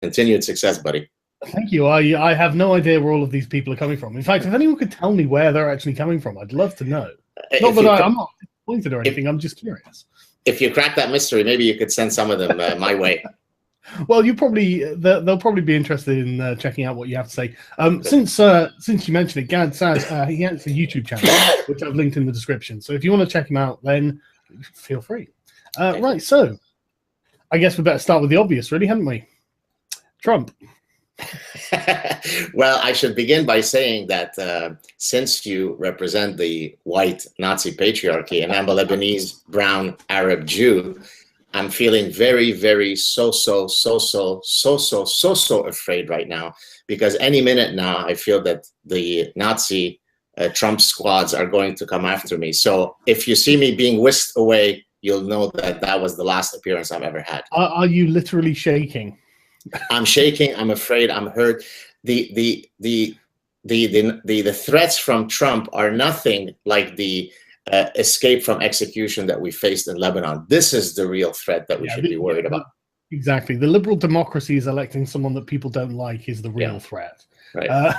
Continued success, buddy. Thank you. I have no idea where all of these people are coming from. In fact, if anyone could tell me where they're actually coming from, I'd love to know. Not that I'm not disappointed or anything. I'm just curious. If you crack that mystery, maybe you could send some of them my way. Well, they'll probably be interested in checking out what you have to say. Since you mentioned it, Gad Saad, he has a YouTube channel which I've linked in the description. So if you want to check him out, then feel free. Right. So I guess we better start with the obvious, really, haven't we? Trump. Well, I should begin by saying that since you represent the white Nazi patriarchy and I'm a Lebanese brown Arab Jew, I'm feeling very, very so afraid right now, because any minute now I feel that the Nazi Trump squads are going to come after me. So if you see me being whisked away, you'll know that that was the last appearance I've ever had. Are you literally shaking? I'm shaking. I'm afraid. I'm hurt. The threats from Trump are nothing like the escape from execution that we faced in Lebanon. This is the real threat that we should be worried about. Exactly. The liberal democracy is electing someone that people don't like is the real threat. Right.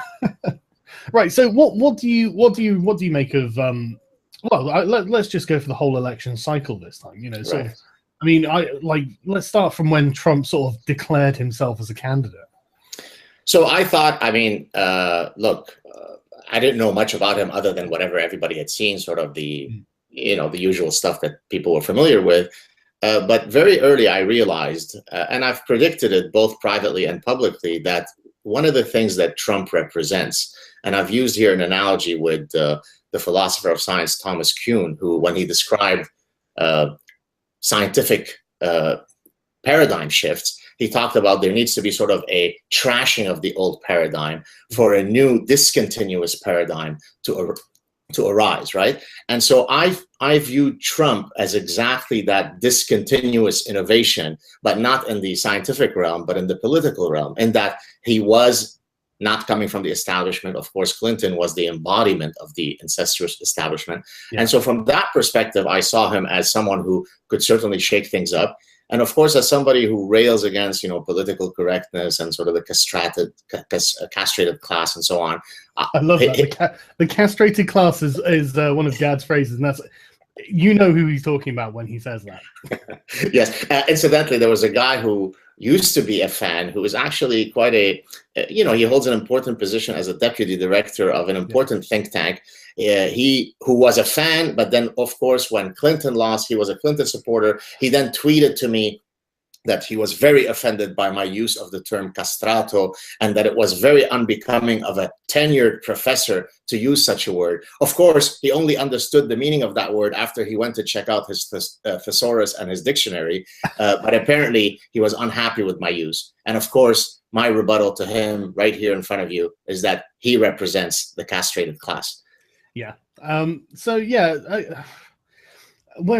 Right. So what do you make of? Well, let's just go for the whole election cycle this time. You know, sort of. I mean, let's start from when Trump sort of declared himself as a candidate. So I thought, I mean, look, I didn't know much about him other than whatever everybody had seen, sort of the, the usual stuff that people were familiar with. But very early I realized, and I've predicted it both privately and publicly, that one of the things that Trump represents, and I've used here an analogy with the philosopher of science, Thomas Kuhn, who, when he described scientific paradigm shifts, he talked about there needs to be sort of a trashing of the old paradigm for a new discontinuous paradigm to arise, right? And so I view Trump as exactly that discontinuous innovation, but not in the scientific realm, but in the political realm, in that he was not coming from the establishment. Of course, Clinton was the embodiment of the incestuous establishment. Yeah. And so from that perspective, I saw him as someone who could certainly shake things up. And of course, as somebody who rails against, political correctness and sort of the castrated class and so on. I love that. The castrated class is one of Gad's phrases, and that's, who he's talking about when he says that. Yes. Incidentally, there was a guy who used to be a fan who is actually quite he holds an important position as a deputy director of an important think tank. Who was a fan, but then, of course, when Clinton lost, he was a Clinton supporter. He then tweeted to me that he was very offended by my use of the term castrato, and that it was very unbecoming of a tenured professor to use such a word. Of course, he only understood the meaning of that word after he went to check out his thesaurus and his dictionary, but apparently he was unhappy with my use. And of course, my rebuttal to him right here in front of you is that he represents the castrated class. Yeah. Where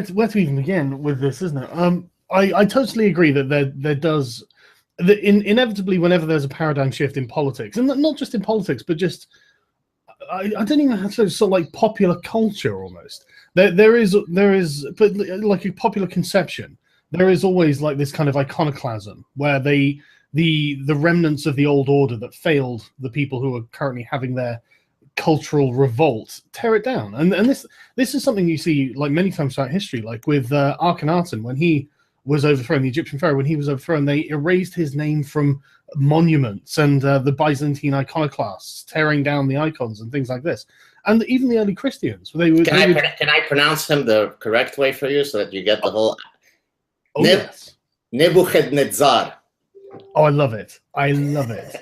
to even begin with this, isn't it? I totally agree that there does, inevitably, whenever there's a paradigm shift in politics, and not just in politics, but just, I don't even have to sort of like popular culture almost. There is, but like a popular conception, there is always like this kind of iconoclasm where the remnants of the old order that failed the people who are currently having their cultural revolt tear it down, and this is something you see like many times throughout history, like with Akhenaten when he was overthrown, the Egyptian pharaoh, when he was overthrown, they erased his name from monuments, and the Byzantine iconoclasts tearing down the icons and things like this, and even the early Christians. Can I pronounce him the correct way for you so that you get the whole? Yes. Nebuchadnezzar. Oh, I love it. I love it.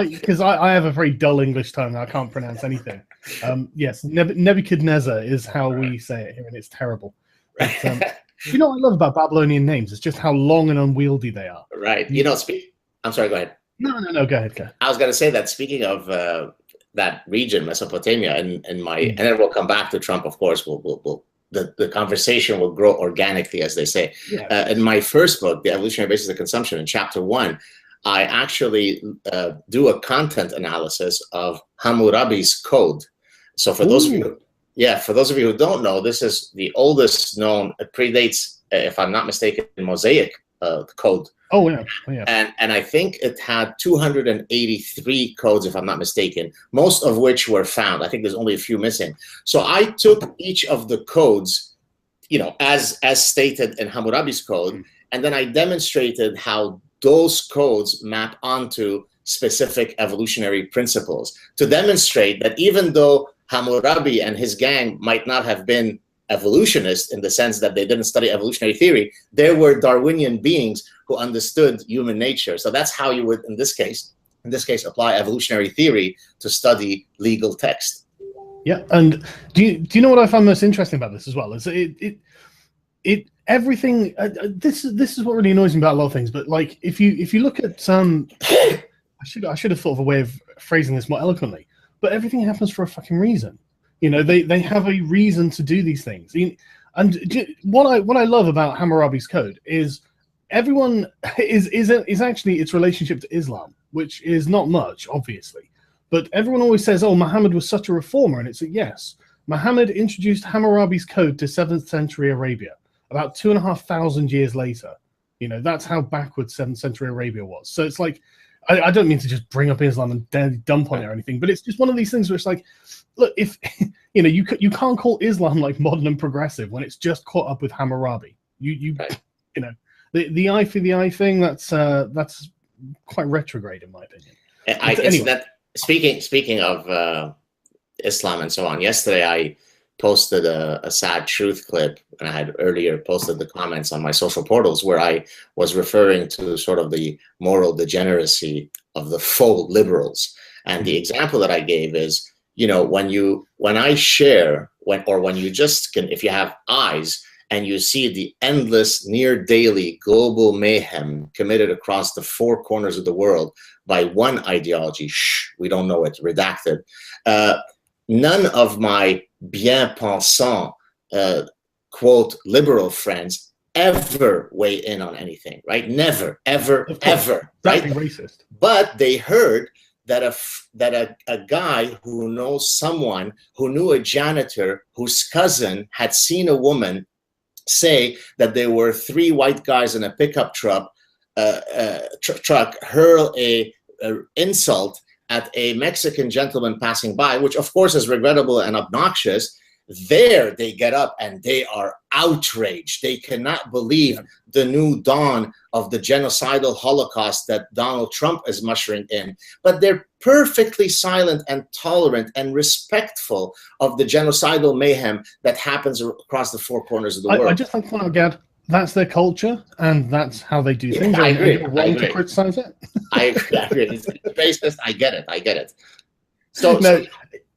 Because I have a very dull English tongue. I can't pronounce anything. Yes, Nebuchadnezzar is how we say it here, and it's terrible. But, what I love about Babylonian names? It's just how long and unwieldy they are. Right. I'm sorry, go ahead. No, go ahead. I was going to say that speaking of that region, Mesopotamia, and then we'll come back to Trump, of course, the conversation will grow organically, as they say. Yeah. In my first book, The Evolutionary Basis of Consumption, in chapter 1, I actually do a content analysis of Hammurabi's code. So for those of you, who don't know, this is the oldest known. It predates, if I'm not mistaken, Mosaic code Oh yeah, oh, yeah. And I think it had 283 codes, if I'm not mistaken, most of which were found. I think there's only a few missing. So I took each of the codes, you know, as stated in Hammurabi's code, and then I demonstrated how those codes map onto specific evolutionary principles to demonstrate that even though Hammurabi and his gang might not have been evolutionists in the sense that they didn't study evolutionary theory, there were Darwinian beings who understood human nature. So that's how you would, in this case, apply evolutionary theory to study legal text. Yeah, and do you know what I find most interesting about this as well? Is everything. This is what really annoys me about a lot of things. But like, if you look at I should have thought of a way of phrasing this more eloquently. But everything happens for a fucking reason. You know, they have a reason to do these things. And what I love about Hammurabi's code is everyone is actually its relationship to Islam, which is not much, obviously. But everyone always says, oh, Muhammad was such a reformer. And it's a yes. Muhammad introduced Hammurabi's code to 7th century Arabia about 2,500 years later. You know, that's how backwards 7th century Arabia was. So it's like, I don't mean to just bring up Islam and dump on it or anything, but it's just one of these things where it's like, look, if you know, you can't call Islam like modern and progressive when it's just caught up with Hammurabi. You know, the eye for the eye thing, that's quite retrograde in my opinion. I guess anyway. That speaking of Islam and so on, yesterday I posted a sad truth clip, and I had earlier posted the comments on my social portals where I was referring to sort of the moral degeneracy of the faux liberals. And the example that I gave is, you know, when you just can, if you have eyes and you see the endless, near daily global mayhem committed across the four corners of the world by one ideology, we don't know it, redacted. None of my bien-pensant, quote, liberal friends ever weigh in on anything, right? Never, ever, ever, right? Racist. But they heard that a guy who knows someone who knew a janitor whose cousin had seen a woman say that there were three white guys in a pickup truck hurl a insult at a Mexican gentleman passing by, which of course is regrettable and obnoxious. There they get up and they are outraged. They cannot believe the new dawn of the genocidal Holocaust that Donald Trump is mushering in. But they're perfectly silent and tolerant and respectful of the genocidal mayhem that happens across the four corners of the world. I just like to point out, Gad, that's their culture and that's how they do things. I agree. You're wrong to criticize it. I agree. It's racist. I get it. So no,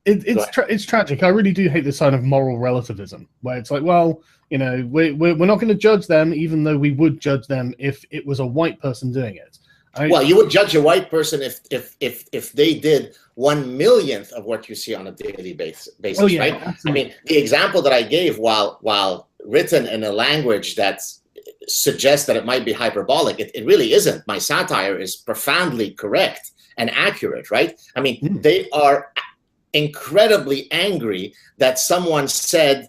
it's tragic. I really do hate this sign of moral relativism, where it's like, well, you know, we're not going to judge them, even though we would judge them if it was a white person doing it. Well, you would judge a white person if they did 1/1,000,000th of what you see on a daily basis, oh, yeah, right? Absolutely. I mean, the example that I gave, while written in a language that suggests that it might be hyperbolic, it really isn't. My satire is profoundly correct and accurate, right? I mean, they are incredibly angry that someone said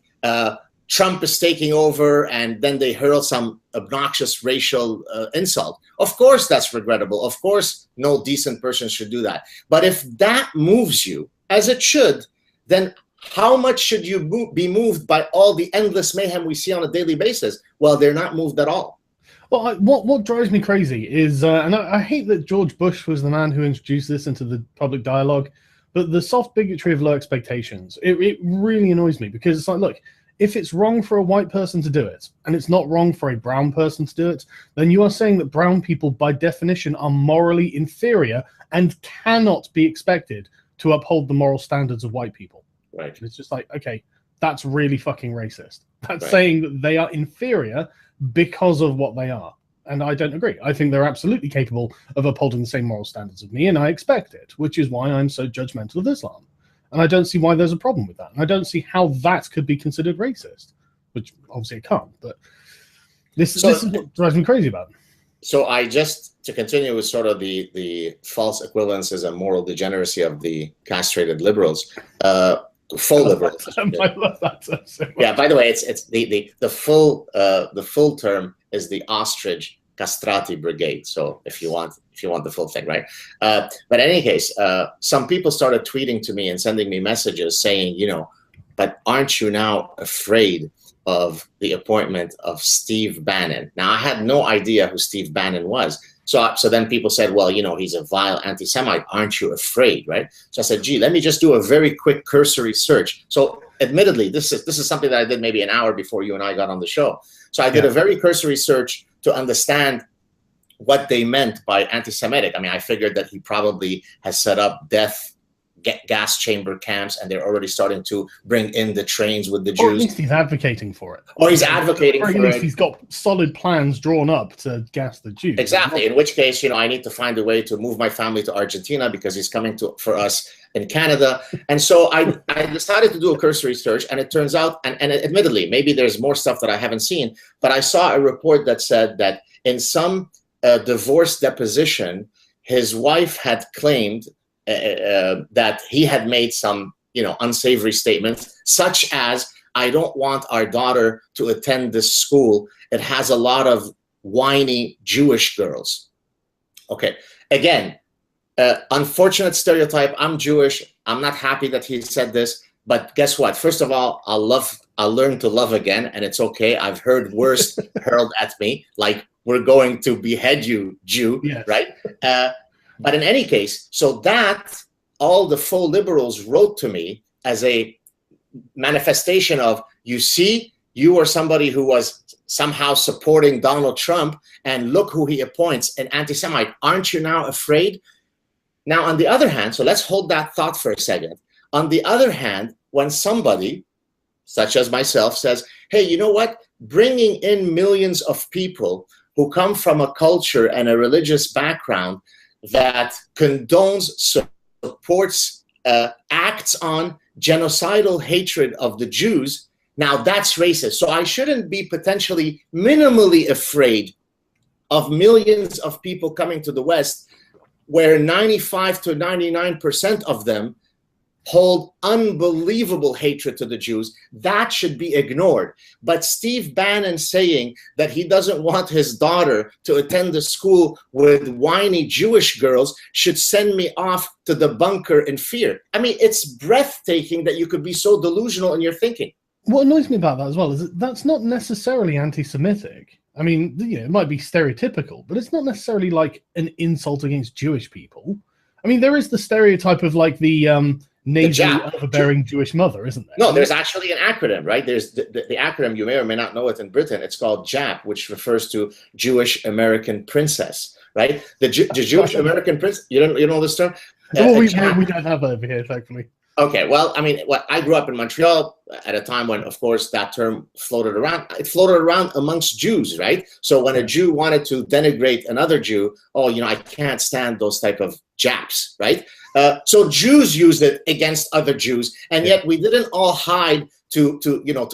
Trump is taking over, and then they hurl some obnoxious racial insult. Of course, that's regrettable. Of course, no decent person should do that. But if that moves you, as it should, then how much should you be moved by all the endless mayhem we see on a daily basis? Well, they're not moved at all. Well, what drives me crazy is, and I hate that George Bush was the man who introduced this into the public dialogue, but the soft bigotry of low expectations, it really annoys me, because it's like, look, if it's wrong for a white person to do it, and it's not wrong for a brown person to do it, then you are saying that brown people, by definition, are morally inferior and cannot be expected to uphold the moral standards of white people. Right. It's just like, okay, that's really fucking racist. That's saying that they are inferior because of what they are. And I don't agree. I think they're absolutely capable of upholding the same moral standards of me, and I expect it, which is why I'm so judgmental of Islam. And I don't see why there's a problem with that. And I don't see how that could be considered racist, which obviously it can't. But this is what drives me crazy about it. So I just, to continue with sort of the false equivalences and moral degeneracy of the castrated liberals, full liberals. I love that so much. Yeah. By the way, it's the full term is the ostrich castrati brigade. So if you want the full thing, right? But in any case, some people started tweeting to me and sending me messages saying, but aren't you now afraid of the appointment of Steve Bannon? Now, I had no idea who Steve Bannon was. So then people said, well, he's a vile anti-Semite. Aren't you afraid, right? So I said, gee, let me just do a very quick cursory search. So admittedly, this is something that I did maybe an hour before you and I got on the show. So I did a very cursory search to understand what they meant by anti-Semitic. I mean, I figured that he probably has set up gas chamber camps, and they're already starting to bring in the trains with the Jews. Or at least he's advocating for it. Or he's advocating for it. Or at least he's got solid plans drawn up to gas the Jews. Exactly. In which case, I need to find a way to move my family to Argentina because he's coming for us in Canada. And so I decided to do a cursory search, and it turns out, and admittedly, maybe there's more stuff that I haven't seen, but I saw a report that said that in some divorce deposition, his wife had claimed that he had made some, unsavory statements, such as, I don't want our daughter to attend this school. It has a lot of whiny Jewish girls. Okay. Again, unfortunate stereotype. I'm Jewish. I'm not happy that he said this, but guess what? First of all, I'll learn to love again, and it's okay. I've heard worse hurled at me, like, we're going to behead you, Jew, yes. Right? But in any case, so that all the faux liberals wrote to me as a manifestation of, you see, you are somebody who was somehow supporting Donald Trump, and look who he appoints, an anti-Semite. Aren't you now afraid? Now, on the other hand, so let's hold that thought for a second. On the other hand, when somebody, such as myself, says, hey, you know what? Bringing in millions of people who come from a culture and a religious background that condones, supports, acts on genocidal hatred of the Jews, now that's racist. So I shouldn't be potentially minimally afraid of millions of people coming to the West, where 95 to 99% of them hold unbelievable hatred to the Jews. That should be ignored. But Steve Bannon saying that he doesn't want his daughter to attend the school with whiny Jewish girls should send me off to the bunker in fear. I mean, it's breathtaking that you could be so delusional in your thinking. What annoys me about that as well is that that's not necessarily anti-Semitic. I mean, it might be stereotypical, but it's not necessarily like an insult against Jewish people. I mean, there is the stereotype of like the nasally overbearing Jewish mother, isn't there? No, there's actually an acronym, right? There's the acronym, you may or may not know it in Britain. It's called JAP, which refers to Jewish American Princess, right? The Jewish American Princess, you don't know this term? Well, we don't have that over here, thankfully. Okay, well, I mean, I grew up in Montreal at a time when, of course, that term floated around. It floated around amongst Jews, right? So when a Jew wanted to denigrate another Jew, I can't stand those type of Japs, right? So Jews used it against other Jews, and yet we didn't all hide to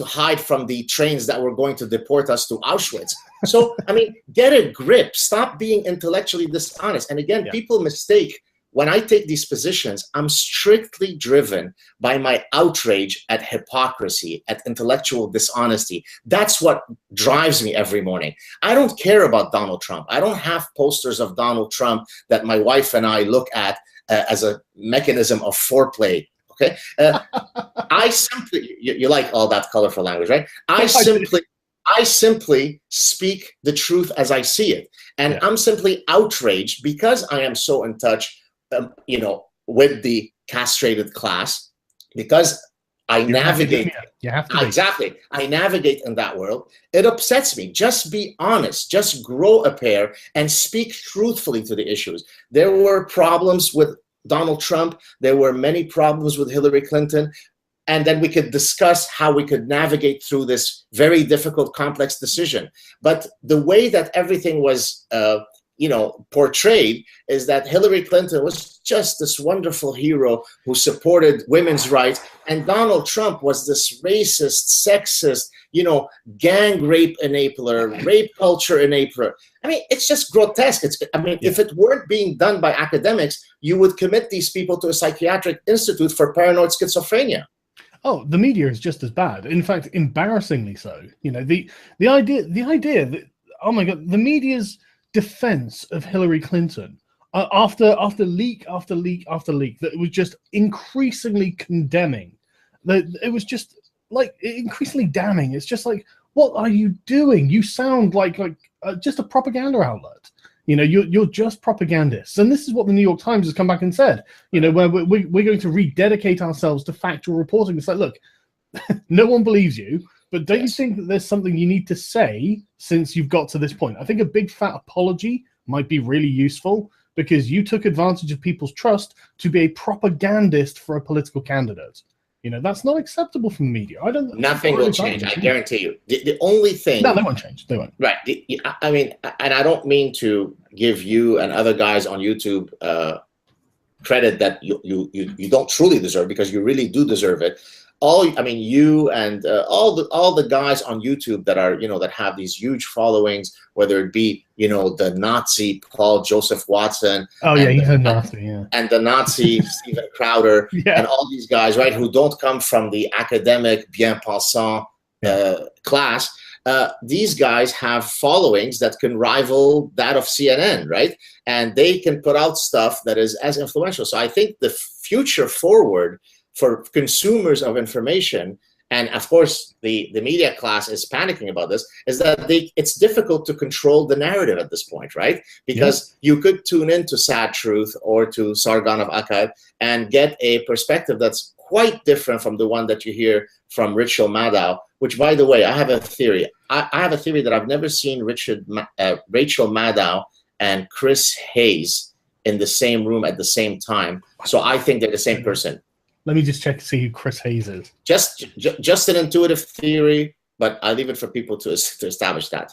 hide from the trains that were going to deport us to Auschwitz. So, I mean, get a grip. Stop being intellectually dishonest. And again, people mistake. When I take these positions, I'm strictly driven by my outrage at hypocrisy, at intellectual dishonesty. That's what drives me every morning. I don't care about Donald Trump. I don't have posters of Donald Trump that my wife and I look at as a mechanism of foreplay. Okay, I simply you like all that colorful language, right? I simply speak the truth as I see it, and I'm simply outraged because I am so in touch. With the castrated class, because I navigate. You have to exactly. I navigate in that world. It upsets me. Just be honest. Just grow a pair and speak truthfully to the issues. There were problems with Donald Trump. There were many problems with Hillary Clinton. And then we could discuss how we could navigate through this very difficult, complex decision. But the way that everything was portrayed is that Hillary Clinton was just this wonderful hero who supported women's rights, and Donald Trump was this racist, sexist, gang rape enabler, rape culture enabler. I mean, it's just grotesque. If it weren't being done by academics, you would commit these people to a psychiatric institute for paranoid schizophrenia. Oh, the media is just as bad. In fact, embarrassingly so. The idea that, oh my God, the media's defense of Hillary Clinton after leak after leak after leak that was just increasingly condemning. That it was just like increasingly damning. It's just like, what are you doing? You sound like just a propaganda outlet. You know, you're just propagandists. And this is what the New York Times has come back and said. You know, where we're going to rededicate ourselves to factual reporting. It's like, look, no one believes you, but don't you think that there's something you need to say since you've got to this point? I think a big fat apology might be really useful, because you took advantage of people's trust to be a propagandist for a political candidate. You know, that's not acceptable from the media. Nothing will change. I guarantee you. The only thing. No, they won't change. They won't. Right. I mean, and I don't mean to give you and other guys on YouTube credit that you don't truly deserve, because you really do deserve it. You and all the guys on YouTube that are, that have these huge followings, whether it be, the Nazi Paul Joseph Watson. Oh yeah, he's a Nazi, yeah. And the Nazi Steven Crowder, yeah. And all these guys, right, who don't come from the academic bien pensant class. These guys have followings that can rival that of CNN, right? And they can put out stuff that is as influential. So I think the future forward for consumers of information, and of course the media class is panicking about this, is that it's difficult to control the narrative at this point, right? Because you could tune into Sad Truth or to Sargon of Akkad and get a perspective that's quite different from the one that you hear from Rachel Maddow, which, by the way, I have a theory. I have a theory that I've never seen Rachel Maddow and Chris Hayes in the same room at the same time. So I think they're the same person. Let me just check to see who Chris Hayes is. Just an intuitive theory, but I leave it for people to establish that.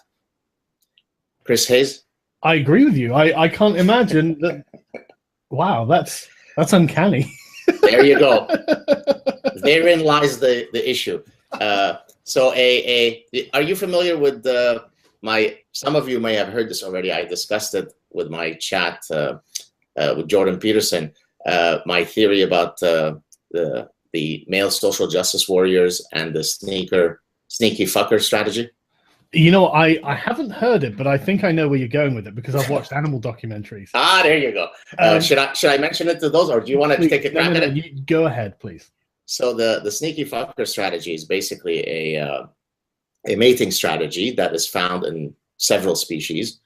Chris Hayes? I agree with you. I can't imagine that. Wow, that's uncanny. There you go. Therein lies the issue. So are you familiar with some of you may have heard this already. I discussed it with my chat with Jordan Peterson. My theory about the male social justice warriors and the sneaky fucker strategy. I haven't heard it, but I think I know where you're going with it, because I've watched animal documentaries. There you go. Should I mention it to those, or do you want to take a crack at it? You go ahead, please. So the sneaky fucker strategy is basically a mating strategy that is found in several species,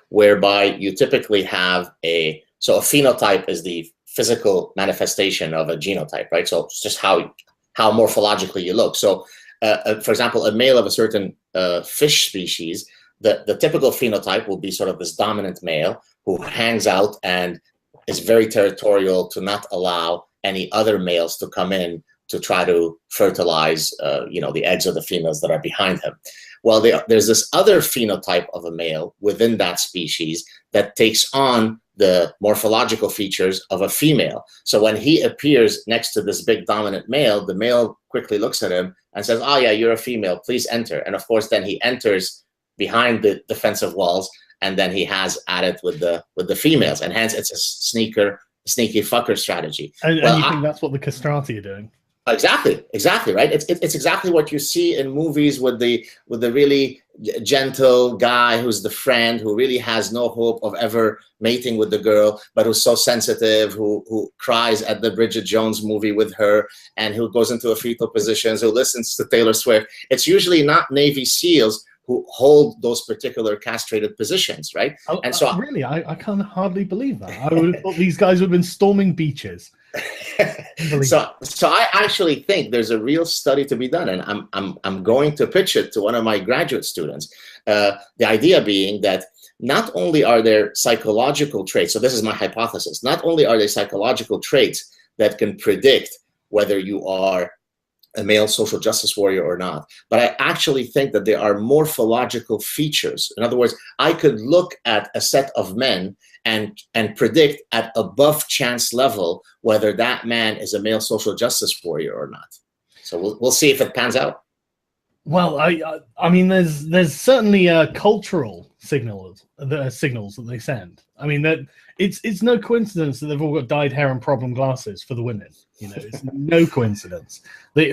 whereby you typically have a phenotype is the physical manifestation of a genotype, right? So it's just how morphologically you look. So, for example, a male of a certain fish species, the typical phenotype will be sort of this dominant male who hangs out and is very territorial to not allow any other males to come in to try to fertilize, the eggs of the females that are behind him. Well, there's this other phenotype of a male within that species that takes on the morphological features of a female. So when he appears next to this big dominant male, the male quickly looks at him and says, "Oh yeah, you're a female, please enter." And of course, then he enters behind the defensive walls, and then he has at it with the females, and hence it's a sneaky fucker strategy. And you think that's what the castrati are doing? Exactly, right. It's exactly what you see in movies with the really gentle guy who's the friend who really has no hope of ever mating with the girl, but who's so sensitive, who cries at the Bridget Jones movie with her, and who goes into a fetal positions, who listens to Taylor Swift. It's usually not Navy SEALs who hold those particular castrated positions, right? And so really, I can hardly believe that. I would have thought these guys would have been storming beaches. So I actually think there's a real study to be done, and I'm going to pitch it to one of my graduate students. The idea being that not only are there psychological traits, so this is my hypothesis, not only are there psychological traits that can predict whether you are a male social justice warrior or not, but I actually think that there are morphological features. In other words, I could look at a set of men and predict at above chance level whether that man is a male social justice warrior or not. So we'll see if it pans out. Well, I mean, there's certainly cultural signals that they send. I mean, that it's no coincidence that they've all got dyed hair and problem glasses for the women. It's no coincidence.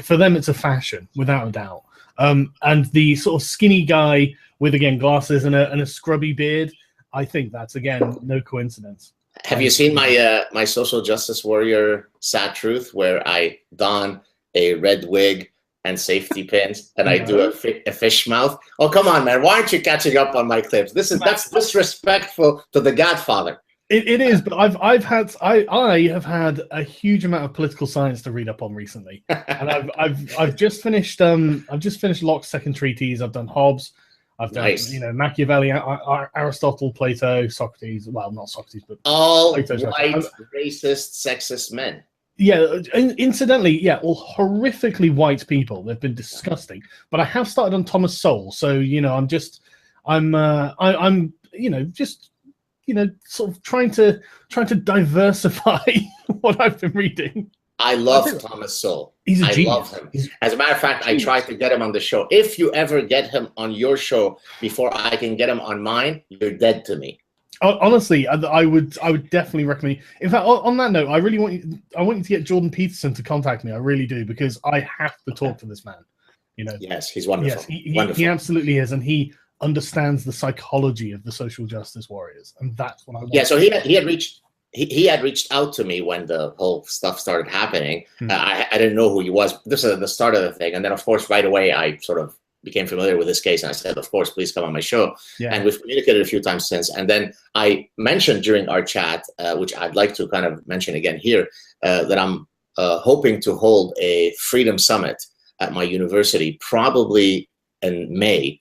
For them, it's a fashion, without a doubt. And the sort of skinny guy with, again, glasses and a scrubby beard, I think that's, again, no coincidence. Have you seen my social justice warrior sad truth, where I don a red wig and safety pins and I do a fish mouth? Oh, come on, man! Why aren't you catching up on my clips? That's disrespectful to the Godfather. It is, but I have had a huge amount of political science to read up on recently, and I've just finished Locke's Second Treatise. I've done Hobbes. I've done Machiavelli, Aristotle, Plato, Socrates. Well, not Socrates, but all Plato's white, racist, sexist men. Yeah, incidentally, yeah, all horrifically white people. They've been disgusting. But I have started on Thomas Sowell, so I'm just sort of trying to diversify what I've been reading. I love Thomas Sowell. He's a genius. I love him. As a matter of fact, I tried to get him on the show. If you ever get him on your show before I can get him on mine, you're dead to me. Honestly, I would definitely recommend. In fact, on that note, I want you to get Jordan Peterson to contact me. I really do, because I have to talk to this man. Yes, he's wonderful. Yes, he absolutely is, and he understands the psychology of the social justice warriors, and that's what I want. Yeah, so he had reached out to me when the whole stuff started happening. I didn't know who he was. This is the start of the thing, and then of course right away I sort of became familiar with this case, and I said, of course, please come on my show. Yeah. And we've communicated a few times since. And then I mentioned during our chat, which I'd like to kind of mention again here, that I'm hoping to hold a Freedom Summit at my university, probably in May,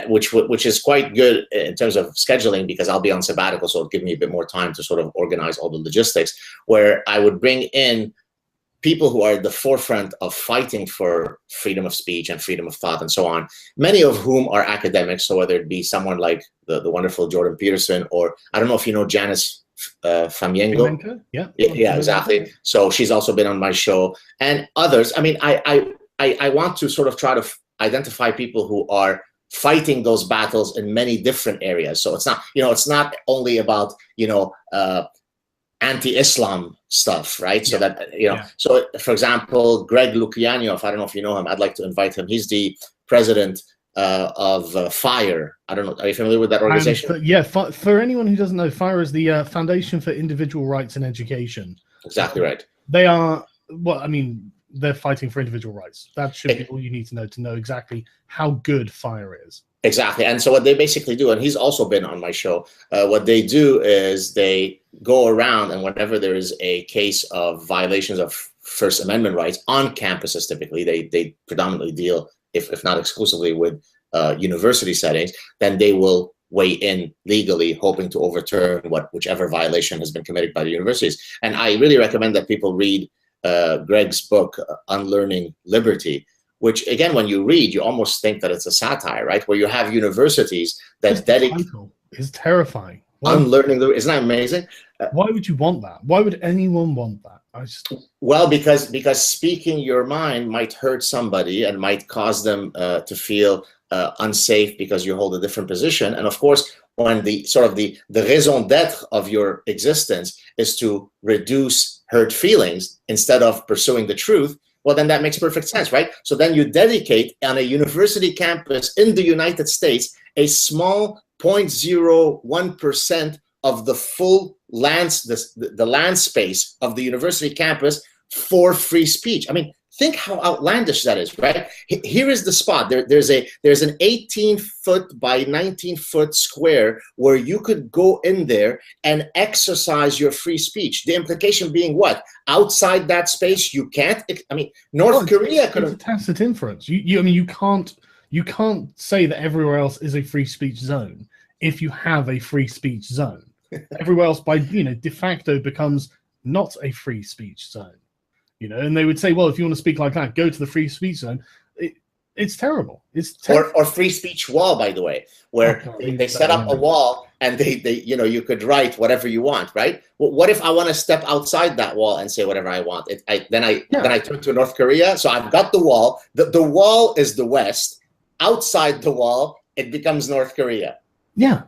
which is quite good in terms of scheduling, because I'll be on sabbatical, so it'll give me a bit more time to sort of organize all the logistics, where I would bring in people who are at the forefront of fighting for freedom of speech and freedom of thought and so on, many of whom are academics. So whether it be someone like the wonderful Jordan Peterson, or I don't know if you know Janice Famiengo. Yeah, exactly. So she's also been on my show, and others. I mean, I want to sort of try to identify people who are fighting those battles in many different areas. So it's not only about anti-Islam stuff, right? So that so for example, Greg Lukianoff, I don't know if you know him. I'd like to invite him. He's the president of FIRE. I don't know. Are you familiar with that organization? For anyone who doesn't know, FIRE is the Foundation for Individual Rights in Education. Exactly right. They are they're fighting for individual rights. That should be all you need to know exactly how good FIRE is. Exactly. And so what they basically do, and he's also been on my show, what they do is they go around, and whenever there is a case of violations of First Amendment rights on campuses, typically they predominantly deal, if not exclusively, with university settings, then they will weigh in legally, hoping to overturn whichever violation has been committed by the universities. And I really recommend that people read Greg's book, Unlearning Liberty, which, again, when you read, you almost think that it's a satire, right? Where you have universities that dedicate... It's terrifying. Unlearning Liberty. Isn't that amazing? Why would you want that? Why would anyone want that? Well, because speaking your mind might hurt somebody and might cause them to feel unsafe because you hold a different position. And of course, when the raison d'etre of your existence is to reduce hurt feelings instead of pursuing the truth, well, then that makes perfect sense, right? So then you dedicate on a university campus in the United States a small 0.01% of the full the land space of the university campus for free speech. I mean, think how outlandish that is, right? Here is the spot. There's an 18-foot by 19-foot square where you could go in there and exercise your free speech. The implication being what? Outside that space, you can't. I mean, North Korea could have. It's a tacit inference. You can't say that everywhere else is a free speech zone if you have a free speech zone. Everywhere else, by de facto, becomes not a free speech zone. And they would say, well, if you want to speak like that, go to the free speech zone. It's terrible. Or free speech wall, by the way, where they set up a wall and they you could write whatever you want, right? Well, what if I want to step outside that wall and say whatever I want? Then I turn to North Korea. So I've got the wall. The wall is the West. Outside the wall, it becomes North Korea. Yeah,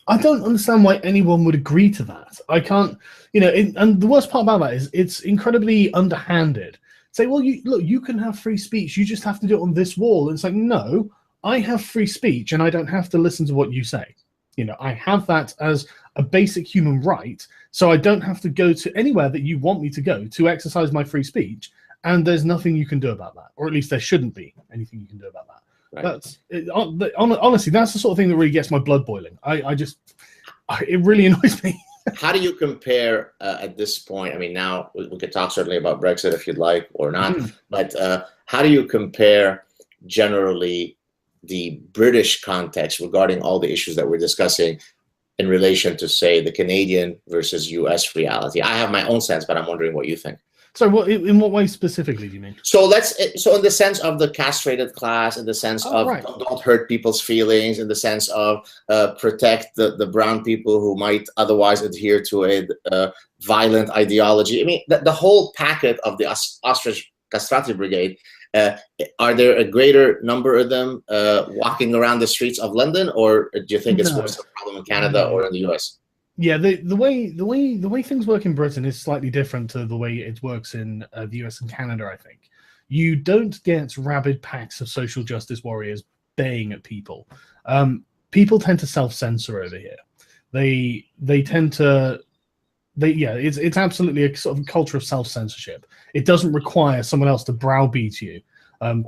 I don't understand why anyone would agree to that. I can't, and the worst part about that is it's incredibly underhanded. Say, well, you can have free speech. You just have to do it on this wall. And it's like, no, I have free speech and I don't have to listen to what you say. You know, I have that as a basic human right, so I don't have to go to anywhere that you want me to go to exercise my free speech, and there's nothing you can do about that, or at least there shouldn't be anything you can do about that. Right. That's it, honestly, that's the sort of thing that really gets my blood boiling. It really annoys me. How do you compare at this point? I mean, now we could talk certainly about Brexit if you'd like or not, but how do you compare generally the British context regarding all the issues that we're discussing in relation to, say, the Canadian versus US reality? I have my own sense, but I'm wondering what you think. So in what way specifically do you mean? So in the sense of the castrated class, in the sense of right. don't hurt people's feelings, in the sense of protect the brown people who might otherwise adhere to a violent ideology. I mean, the whole packet of the ostrich castrati brigade. Are there a greater number of them walking around the streets of London, or do you think it's worse a problem in Canada or in the US? Yeah, the way things work in Britain is slightly different to the way it works in the US and Canada. I think you don't get rabid packs of social justice warriors baying at people. People tend to self-censor over here. They tend to. It's absolutely a sort of culture of self-censorship. It doesn't require someone else to browbeat you.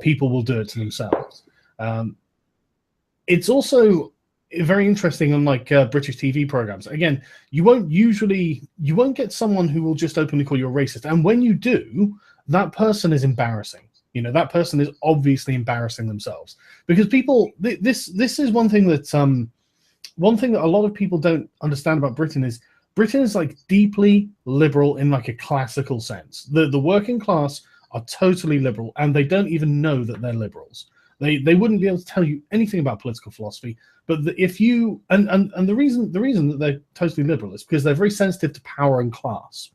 People will do it to themselves. It's also very interesting on British TV programs. Again, you won't get someone who will just openly call you a racist. And when you do, that person is embarrassing. You know, that person is obviously embarrassing themselves, because people. This is one thing that a lot of people don't understand about Britain is. Britain is deeply liberal in a classical sense. The working class are totally liberal, and they don't even know that they're liberals. They wouldn't be able to tell you anything about political philosophy. But if you and the reason that they're totally liberal is because they're very sensitive to power and class,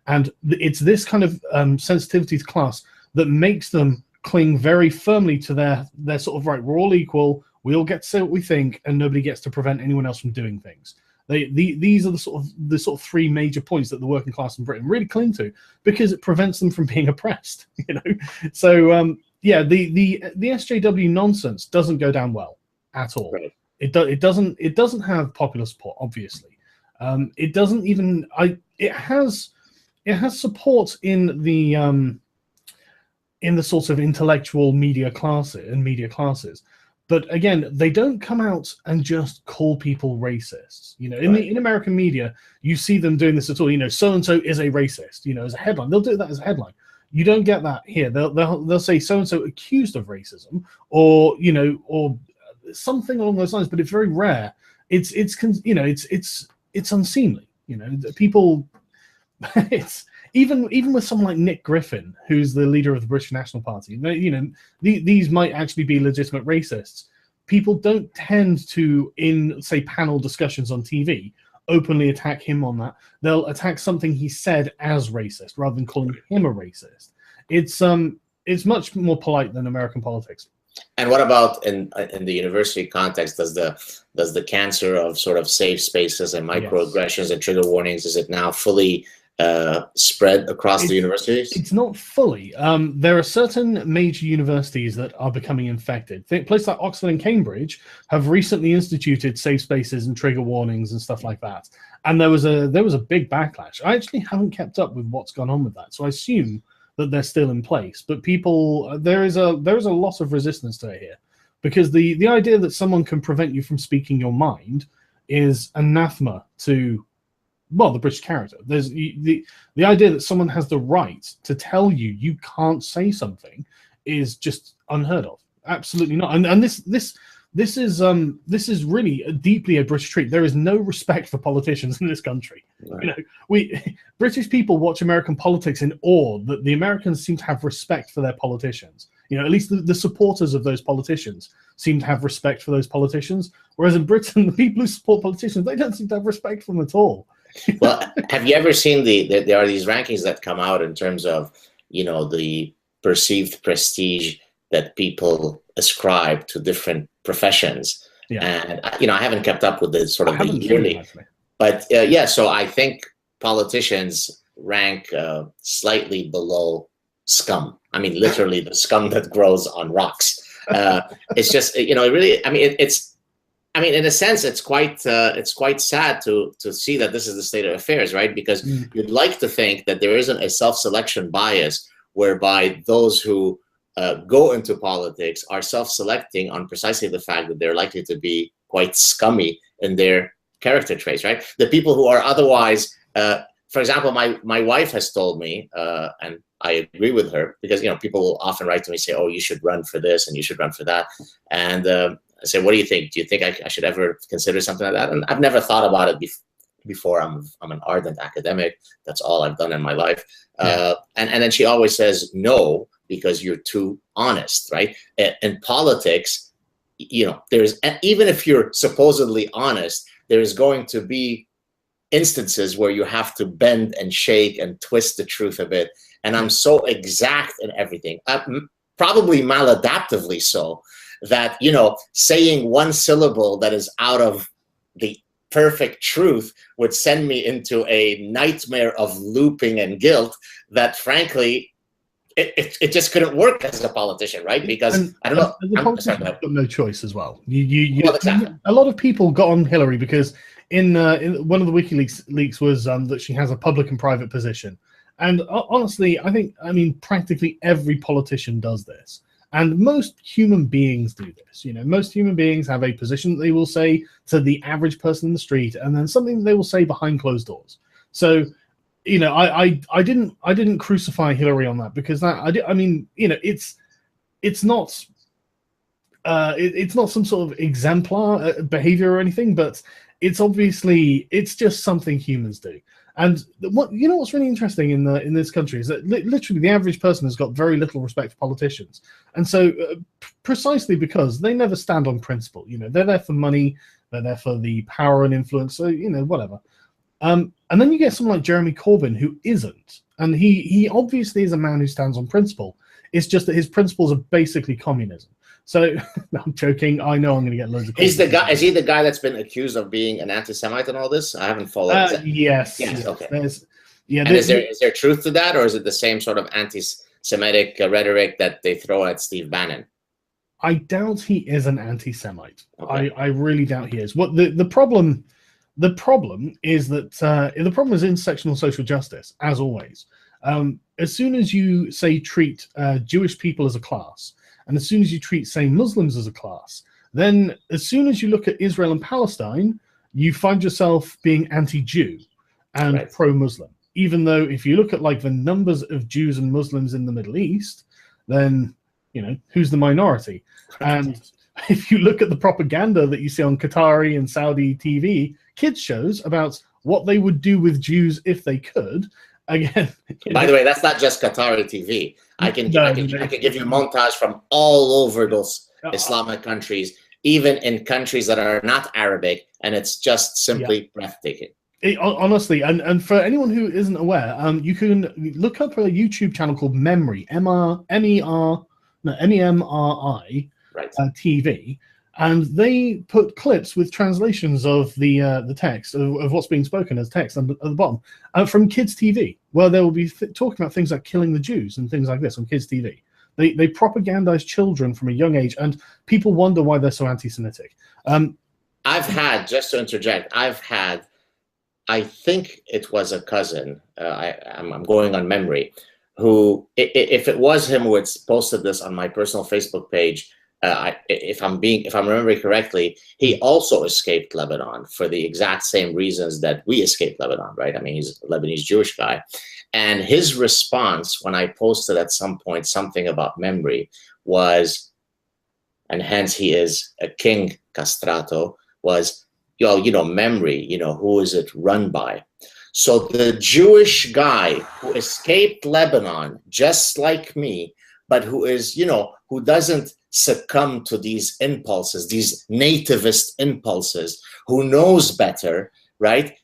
and it's this kind of sensitivity to class that makes them cling very firmly to their sort of right. We're all equal. We all get to say what we think, and nobody gets to prevent anyone else from doing things. These are the sort of three major points that the working class in Britain really cling to, because it prevents them from being oppressed. You know, so the SJW nonsense doesn't go down well at all. Right. It doesn't have popular support. Obviously, it doesn't even. It has support in the sort of intellectual media classes. But again, they don't come out and just call people racists. You know, in American media, you see them doing this at all. You know, so and so is a racist. You know, as a headline, they'll do that as a headline. You don't get that here. They'll say so and so accused of racism, or something along those lines. But it's very rare. It's unseemly. You know, people. It's even with someone like Nick Griffin, who's the leader of the British National Party. You know, these might actually be legitimate racists. People don't tend to, in say panel discussions on TV, openly attack him on that. They'll attack something he said as racist rather than calling him a racist. It's much more polite than American politics. And what about in the university context? Does the cancer of sort of safe spaces and microaggressions and trigger warnings, is it now fully spread across the universities? It's not fully. There are certain major universities that are becoming infected. Places like Oxford and Cambridge have recently instituted safe spaces and trigger warnings and stuff like that. And there was a big backlash. I actually haven't kept up with what's gone on with that, so I assume that they're still in place. But there is a lot of resistance to it here, because the idea that someone can prevent you from speaking your mind is anathema to the British character. There's the idea that someone has the right to tell you can't say something is just unheard of. Absolutely not. And this is really deeply a British trait. There is no respect for politicians in this country. Right. You know, British people watch American politics in awe that the Americans seem to have respect for their politicians. You know, at least the supporters of those politicians seem to have respect for those politicians. Whereas in Britain, the people who support politicians, they don't seem to have respect for them at all. Well, have you ever seen there are these rankings that come out in terms of, you know, the perceived prestige that people ascribe to different professions? Yeah. And, you know, I haven't kept up with the sort of the yearly, but so I think politicians rank slightly below scum. I mean, literally the scum that grows on rocks. It's just, it really, I mean, I mean, in a sense, it's quite sad to see that this is the state of affairs, right? Because you'd like to think that there isn't a self-selection bias whereby those who go into politics are self-selecting on precisely the fact that they're likely to be quite scummy in their character traits, right? The people who are otherwise, for example, my wife has told me, and I agree with her, because people will often write to me and say, "Oh, you should run for this and you should run for that," and I say, "What do you think? Do you think I should ever consider something like that?" And I've never thought about it before. I'm an ardent academic. That's all I've done in my life. And then she always says no, because you're too honest, right? In politics, there's, even if you're supposedly honest, there's going to be instances where you have to bend and shake and twist the truth a bit. And I'm so exact in everything, probably maladaptively so, that saying one syllable that is out of the perfect truth would send me into a nightmare of looping and guilt that, frankly, it just couldn't work as a politician, right? Because I don't know, the politicians got no choice as well. Well, exactly. A lot of people got on Hillary because in one of the WikiLeaks leaks was that she has a public and private position, and honestly, I mean practically every politician does this. And most human beings do this. Most human beings have a position that they will say to the average person in the street, and then something they will say behind closed doors. So, I didn't crucify Hillary on that, because it's not some sort of exemplar behavior or anything, but it's just something humans do. And what's really interesting in this country is that literally the average person has got very little respect for politicians, and so precisely because they never stand on principle. They're there for money, they're there for the power and influence. So whatever. And then you get someone like Jeremy Corbyn who isn't, and he obviously is a man who stands on principle. It's just that his principles are basically communism. So I'm joking. I know I'm going to get loads of. He's the guy. Is he the guy that's been accused of being an anti-Semite and all this? I haven't followed. Yes. Okay. And is there truth to that, or is it the same sort of anti-Semitic rhetoric that they throw at Steve Bannon? I doubt he is an anti-Semite. Okay. I really doubt he is. What the problem is that the problem is intersectional social justice, as always. As soon as you treat Jewish people as a class, and as soon as you treat, say, Muslims as a class, then as soon as you look at Israel and Palestine, you find yourself being anti-Jew and pro-Muslim. Even though if you look at the numbers of Jews and Muslims in the Middle East, then who's the minority? And if you look at the propaganda that you see on Qatari and Saudi TV, kids shows about what they would do with Jews if they could. Again, by the way, that's not just Qatari TV. I can give you a montage from all over those Islamic countries, even in countries that are not Arabic, and it's just simply breathtaking. Honestly, and for anyone who isn't aware, you can look up a YouTube channel called Memory, MEMRI TV, and they put clips with translations of the text of what's being spoken as text at the bottom from kids' TV, where they will be talking about things like killing the Jews and things like this on kids' TV. They propagandize children from a young age, and people wonder why they're so anti-Semitic. Just to interject, I think it was a cousin, I'm going on memory, who, if it was him who had posted this on my personal Facebook page, if I'm remembering correctly, he also escaped Lebanon for the exact same reasons that we escaped Lebanon, right? I mean, he's a Lebanese Jewish guy. And his response when I posted at some point something about memory was, and hence he is a king castrato, was, memory, who is it run by? So the Jewish guy who escaped Lebanon, just like me, but who is, who doesn't succumb to these impulses, these nativist impulses, who knows better, right?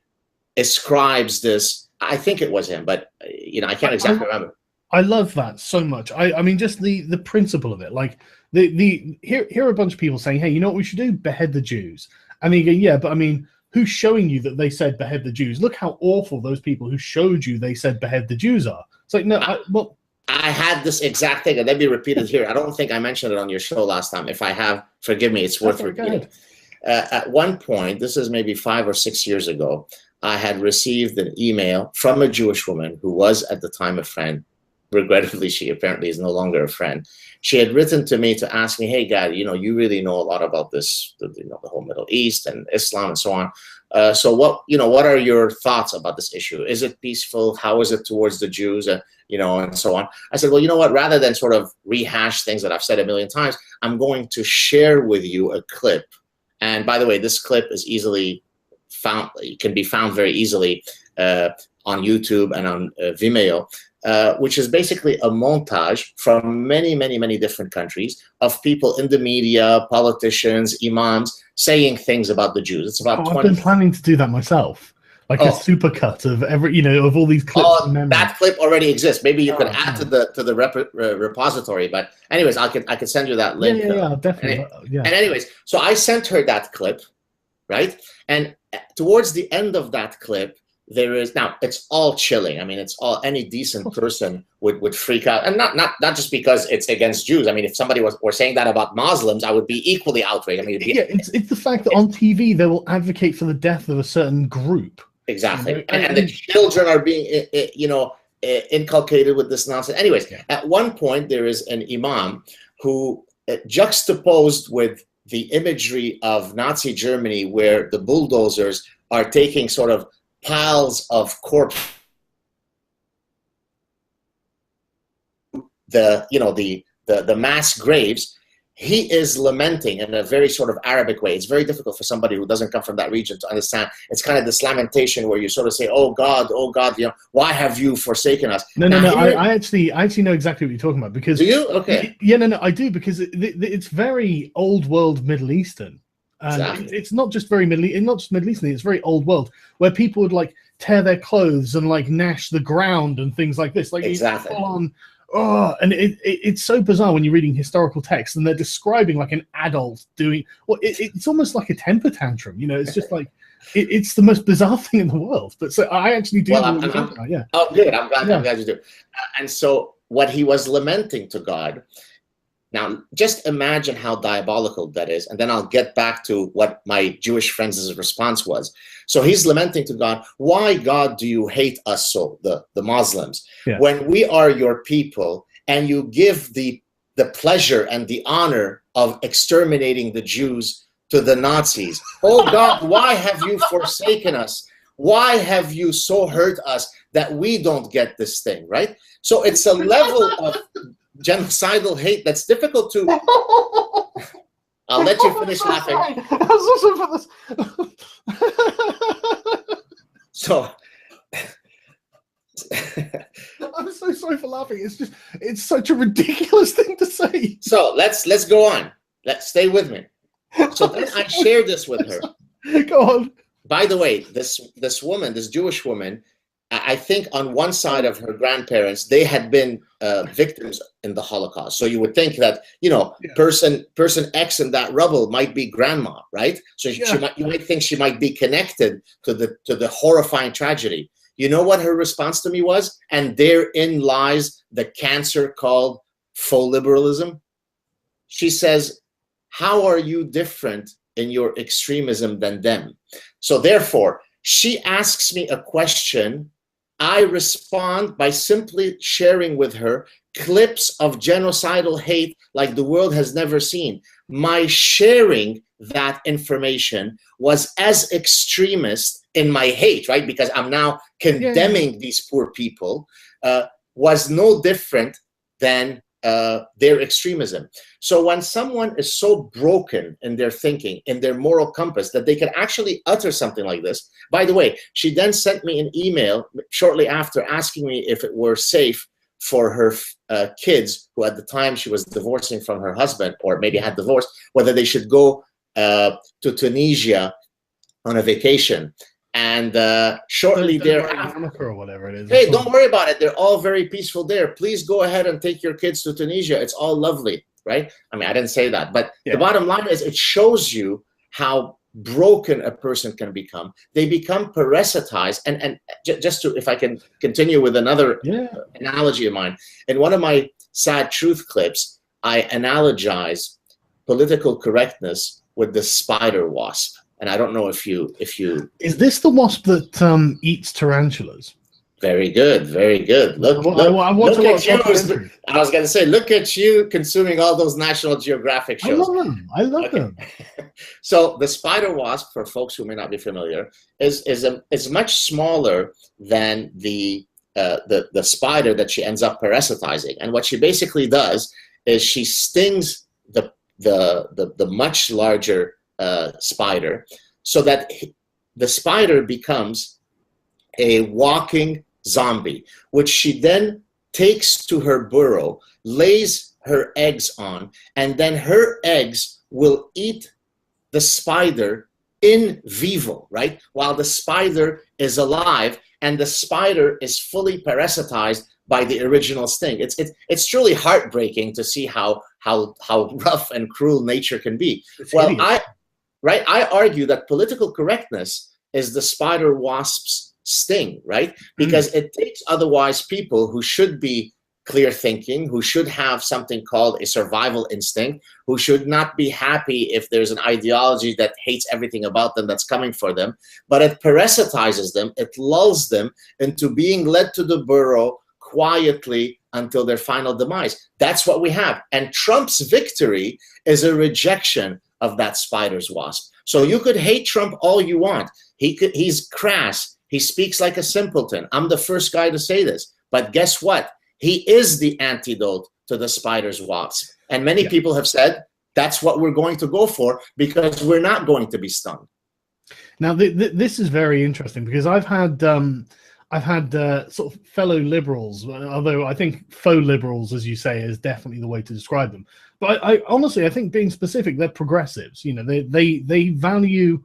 Ascribes this, I think it was him, but I can't exactly remember. I love that so much. I mean, just the principle of it. Like here are a bunch of people saying, hey, you know what we should do? Behead the Jews. And you go, yeah, but I mean, who's showing you that they said behead the Jews? Look how awful those people who showed you they said behead the Jews are. It's like, no, I had this exact thing, and let me repeat it here. I don't think I mentioned it on your show last time. If I have, forgive me, it's worth repeating. At one point, this is maybe 5 or 6 years ago, I had received an email from a Jewish woman who was at the time a friend. Regrettably, she apparently is no longer a friend. She had written to me to ask me, hey, Gad, you really know a lot about this, the whole Middle East and Islam and so on. So what are your thoughts about this issue? Is it peaceful? How is it towards the Jews? And so on. I said, well, you know what? Rather than sort of rehash things that I've said a million times, I'm going to share with you a clip. And by the way, this clip is easily found. It can be found very easily on YouTube and on Vimeo. Which is basically a montage from many, many, many different countries of people in the media, politicians, imams, saying things about the Jews. It's about 20. I've been planning to do that myself, like a supercut of of all these clips. That clip already exists. Maybe you could add to the repository. But anyways, I could send you that link. Yeah, definitely. And anyways, so I sent her that clip, right? And towards the end of that clip, there is, now it's all chilling. I mean, it's all, any decent person would freak out, and not just because it's against Jews. I mean, if somebody were saying that about Muslims, I would be equally outraged. I mean, it's the fact that on TV they will advocate for the death of a certain group. Exactly, and the children are being inculcated with this nonsense. Anyways, at one point there is an imam who juxtaposed with the imagery of Nazi Germany, where the bulldozers are taking sort of piles of corpse, the mass graves. He is lamenting in a very sort of Arabic way. It's very difficult for somebody who doesn't come from that region to understand. It's kind of this lamentation where you sort of say, oh God, why have you forsaken us? No. I actually know exactly what you're talking about, because do you? Okay. No, I do, because it's very old world Middle Eastern. And exactly. It's not just Middle Eastern. It's very old world, where people would like tear their clothes and like gnash the ground and things like this. Like exactly. Full on, and it's so bizarre when you're reading historical texts and they're describing like an adult doing. Well, it's almost like a temper tantrum. It's just like it's the most bizarre thing in the world. But so I actually do. Well, yeah. Oh, good. I'm glad you do. And so what he was lamenting to God. Now, just imagine how diabolical that is, and then I'll get back to what my Jewish friends' response was. So he's lamenting to God, why, God, do you hate us so, the Muslims, when we are your people, and you give the pleasure and the honor of exterminating the Jews to the Nazis? Oh, God, why have you forsaken us? Why have you so hurt us that we don't get this thing, right? So it's a level of genocidal hate that's difficult to. I'll let you finish laughing. So I'm so sorry for laughing. It's such a ridiculous thing to say. So let's go on. Let's stay with me. So then I shared this with her. Go on. By the way, this woman, this Jewish woman, I think on one side of her grandparents, they had been victims in the Holocaust. So you would think that, person X in that rubble might be grandma, right? So you might think she might be connected to the horrifying tragedy. You know what her response to me was? And therein lies the cancer called faux liberalism. She says, how are you different in your extremism than them? So therefore, she asks me a question. I respond by simply sharing with her clips of genocidal hate like the world has never seen. My sharing that information was as extremist in my hate, right? Because I'm now condemning these poor people, was no different than their extremism. So when someone is so broken in their thinking, in their moral compass, that they can actually utter something like this. By the way, she then sent me an email shortly after asking me if it were safe for her kids, who at the time she was divorcing from her husband, or maybe had divorced, whether they should go to Tunisia on a vacation. And shortly thereafter, or whatever it is. Hey, don't worry about it. They're all very peaceful there. Please go ahead and take your kids to Tunisia. It's all lovely, right? I mean, I didn't say that, but the bottom line is, it shows you how broken a person can become. They become parasitized. And just to, if I can continue with another analogy of mine, in one of my Sad Truth clips, I analogize political correctness with the spider wasp. And I don't know if you is this the wasp that eats tarantulas? Very good, very good. Look at you. I was going to say, look at you consuming all those National Geographic shows. I love them. So the spider wasp, for folks who may not be familiar, is much smaller than the spider that she ends up parasitizing. And what she basically does is she stings the much larger spider, so that the spider becomes a walking zombie, which she then takes to her burrow, lays her eggs on, and then her eggs will eat the spider in vivo, right? While the spider is alive, and the spider is fully parasitized by the original sting. It's truly heartbreaking to see how rough and cruel nature can be. Well, I argue that political correctness is the spider wasp's sting, right? Because it takes otherwise people who should be clear thinking, who should have something called a survival instinct, who should not be happy if there's an ideology that hates everything about them that's coming for them, but it parasitizes them, it lulls them into being led to the burrow quietly until their final demise. That's what we have. And Trump's victory is a rejection of that spider's wasp. So you could hate Trump all you want. He's crass. He speaks like a simpleton. I'm the first guy to say this. But guess what? He is the antidote to the spider's wasp. And many people have said that's what we're going to go for, because we're not going to be stung. Now, this is very interesting, because I've had sort of fellow liberals, although I think faux liberals, as you say, is definitely the way to describe them. But I honestly, I think, being specific, they're progressives. You know, they value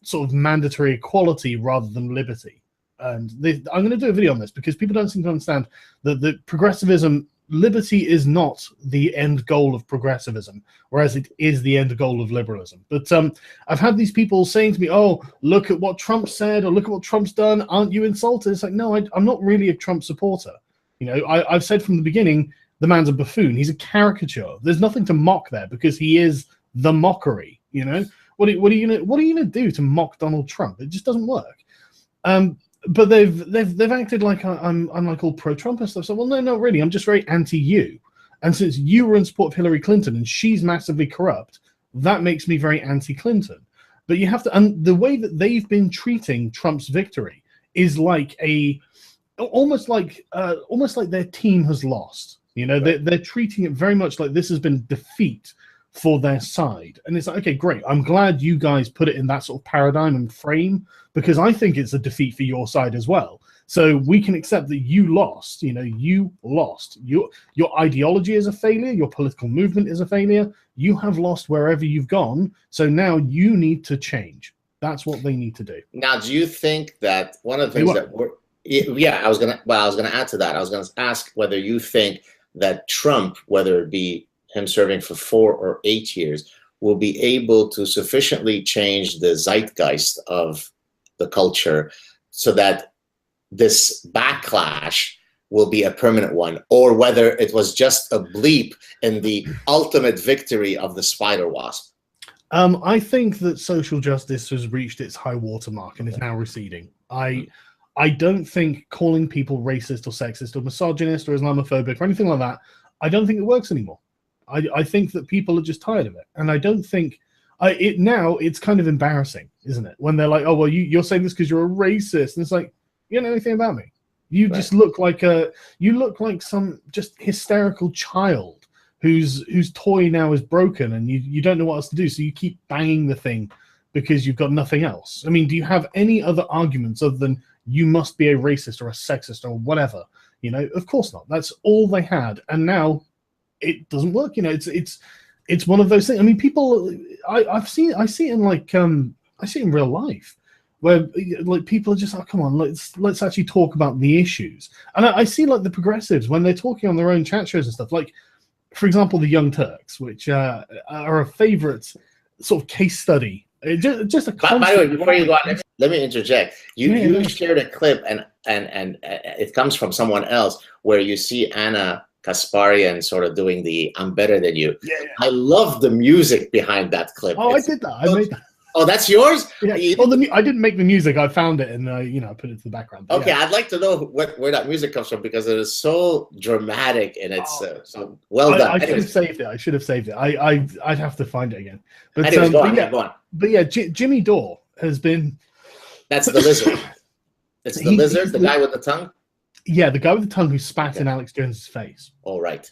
sort of mandatory equality rather than liberty. And I'm going to do a video on this, because people don't seem to understand that the progressivism, liberty is not the end goal of progressivism, whereas it is the end goal of liberalism. But I've had these people saying to me, oh, look at what Trump said, or look at what Trump's done, aren't you insulted? It's like, no, I'm not really a Trump supporter. You know, I've said from the beginning, the man's a buffoon. He's a caricature. There's nothing to mock there, because he is the mockery. You know, what are you gonna do to mock Donald Trump? It just doesn't work. But they've acted like I'm like all pro-Trump and stuff. So, well, no, really, I'm just very anti-you. And since you were in support of Hillary Clinton and she's massively corrupt, that makes me very anti-Clinton. But you have to, and the way that they've been treating Trump's victory is like almost like their team has lost. You know, they're treating it very much like this has been defeat for their side. And it's like, okay, great. I'm glad you guys put it in that sort of paradigm and frame, because I think it's a defeat for your side as well. So we can accept that you lost. You know, you lost. Your ideology is a failure. Your political movement is a failure. You have lost wherever you've gone. So now you need to change. That's what they need to do. Now, do you think that one of the things that we're, I was gonna add to that. I was gonna ask whether you think that Trump, whether it be him serving for 4 or 8 years, will be able to sufficiently change the zeitgeist of the culture so that this backlash will be a permanent one, or whether it was just a bleep in the ultimate victory of the spider wasp. I think that social justice has reached its high water mark and is now receding. I don't think calling people racist or sexist or misogynist or Islamophobic or anything like that, I don't think it works anymore. I think that people are just tired of it. And I don't think now it's kind of embarrassing, isn't it? When they're like, oh, well, you're saying this because you're a racist. And it's like, you don't know anything about me. You just look like some just hysterical child whose toy now is broken, and you don't know what else to do. So you keep banging the thing because you've got nothing else. I mean, do you have any other arguments other than you must be a racist or a sexist or whatever? You know, of course not. That's all they had. And now it doesn't work. You know, it's one of those things. I mean, people, I see it in I see it in real life, where like people are just like, come on, let's actually talk about the issues. And I see like the progressives when they're talking on their own chat shows and stuff, like, for example, the Young Turks, which are a favorite sort of case study Just a By the way, before you go on, constant. let me interject. You shared a clip, and it comes from someone else, where you see Anna Kasparian sort of doing the "I'm better than you." Yeah. I love the music behind that clip. Oh, I did that. I made that. Oh, that's yours? Yeah. Well, I didn't make the music. I found it and I put it to the background. But Okay, I'd like to know where that music comes from, because it is so dramatic and it's so well done. I should have saved it. I'd have to find it again. But anyways, go on. But yeah, Jimmy Dore has been. That's the lizard. It's the lizard, the guy with the tongue. Yeah, the guy with the tongue who spat in Alex Jones's face. All right.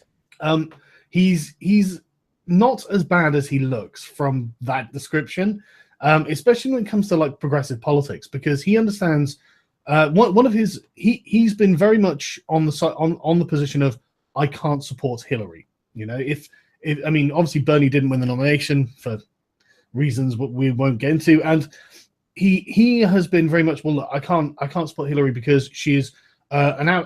He's not as bad as he looks from that description. Especially when it comes to like progressive politics, because he understands one of his he's been very much on the side on the position of I can't support Hillary. If I mean, obviously Bernie didn't win the nomination for reasons we won't get into, and he has been very much, well, look, I can't support Hillary because she's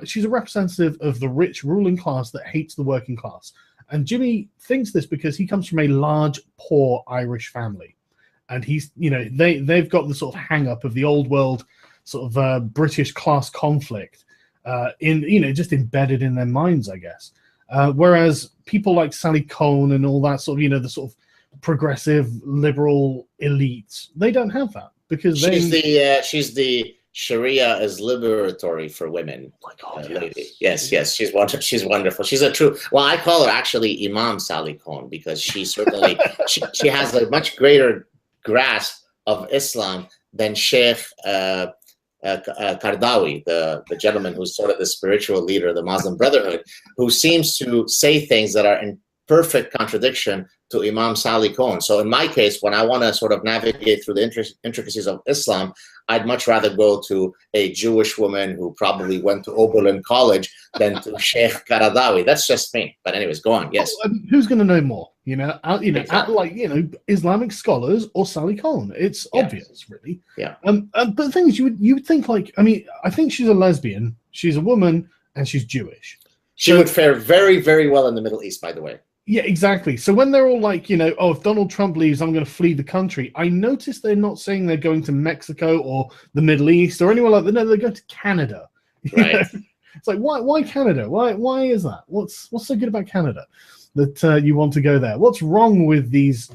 she's a representative of the rich ruling class that hates the working class. And Jimmy thinks this because he comes from a large poor Irish family. And he's, they've got the sort of hang up of the old world sort of British class conflict just embedded in their minds, I guess. Whereas people like Sally Cohn and all that sort of, the sort of progressive liberal elites, they don't have that because she's the Sharia is liberatory for women. Oh my God, lady. Yes, she's wonderful. She's a true. Well, I call her actually Imam Sally Cohn, because she certainly she has a much greater grasp of Islam than Sheikh Kardawi, the gentleman who's sort of the spiritual leader of the Muslim Brotherhood, who seems to say things that are in perfect contradiction to Imam Sally Cohn. So in my case, when I want to sort of navigate through the intricacies of Islam, I'd much rather go to a Jewish woman who probably went to Oberlin College than to Sheikh Karadawi. That's just me. But anyways, go on. Yes. Who's going to know more? Exactly. Islamic scholars or Sally Cohn. It's obvious, really. Yeah. But the thing is, you would think I think she's a lesbian, she's a woman, and she's Jewish. She would fare very, very well in the Middle East, by the way. Yeah, exactly. So when they're all like, if Donald Trump leaves, I'm going to flee the country. I noticed they're not saying they're going to Mexico or the Middle East or anywhere like that. No, they're going to Canada. Right. It's like, why Canada? Why is that? What's so good about Canada that you want to go there? What's wrong with these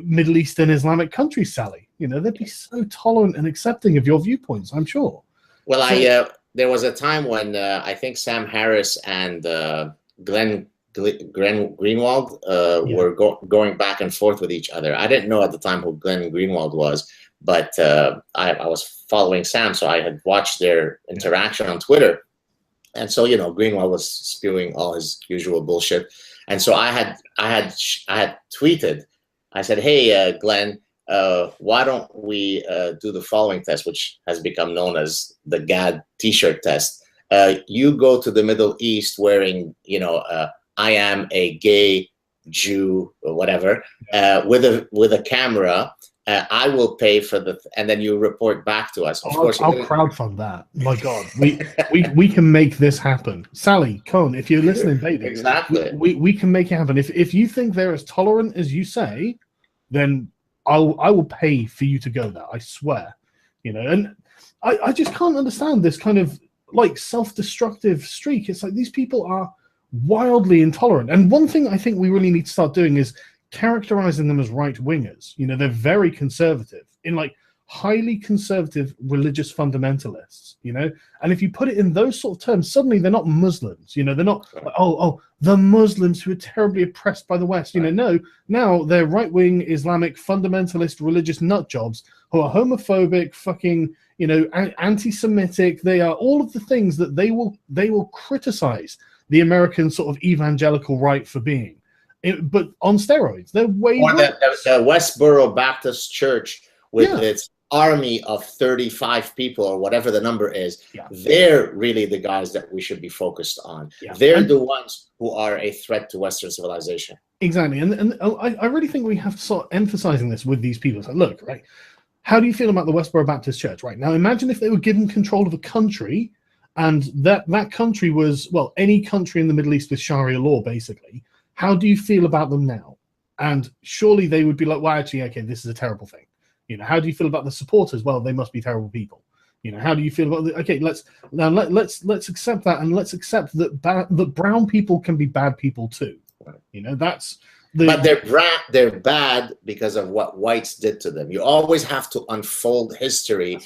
Middle Eastern Islamic countries, Sally? They'd be so tolerant and accepting of your viewpoints, I'm sure. Well, there was a time when I think Sam Harris and Glenn Greenwald were going back and forth with each other. I didn't know at the time who Glenn Greenwald was, but I was following Sam, so I had watched their interaction on Twitter. And so, Greenwald was spewing all his usual bullshit. And so I had tweeted, I said, hey, Glenn, why don't we do the following test, which has become known as the GAD t-shirt test. You go to the Middle East wearing, I am a gay Jew or whatever, with a camera. I will pay for and then you report back to us. Of course, I'll crowdfund that. My God, we can make this happen. Sally Cohn, if you're listening, baby, exactly, we can make it happen. If you think they're as tolerant as you say, then I will pay for you to go there. I swear, And I just can't understand this kind of like self-destructive streak. It's like these people are wildly intolerant. And one thing I think we really need to start doing is characterizing them as right-wingers. They're very conservative, in like highly conservative religious fundamentalists, and if you put it in those sort of terms, suddenly they're not Muslims, they're not like, the Muslims who are terribly oppressed by the West, no, now they're right-wing Islamic fundamentalist religious nutjobs who are homophobic, fucking, anti-Semitic. They are all of the things that they will criticize the American sort of evangelical right for being. But on steroids. They're way or the Westboro Baptist Church with its army of 35 people or whatever the number is. They're really the guys that we should be focused on. They're the ones who are a threat to Western civilization. Exactly. And I really think we have to start emphasizing this with these people. So look, right, how do you feel about the Westboro Baptist Church? Right now, imagine if they were given control of a country, and that country was, well, any country in the Middle East with Sharia law, basically. How do you feel about them now? And surely they would be like, well, actually, okay, this is a terrible thing. You know, how do you feel about the supporters? Well, they must be terrible people. You know, how do you feel about okay, let's accept that, and let's accept that that brown people can be bad people too. You know, that's but they're bad because of what whites did to them. You always have to unfold history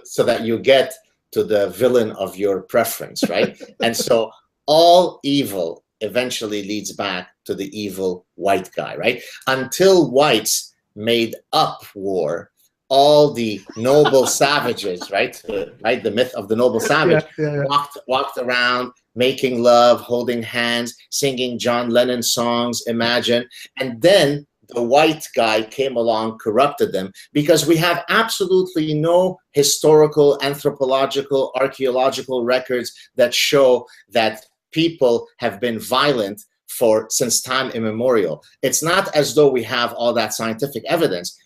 so that you get to the villain of your preference, right? And so all evil eventually leads back to the evil white guy, right? Until whites made up war, all the noble savages, right? Right, the myth of the noble savage, walked around making love, holding hands, singing John Lennon songs, Imagine, and then the white guy came along, corrupted them, because we have absolutely no historical, anthropological, archaeological records that show that people have been violent since time immemorial. It's not as though we have all that scientific evidence.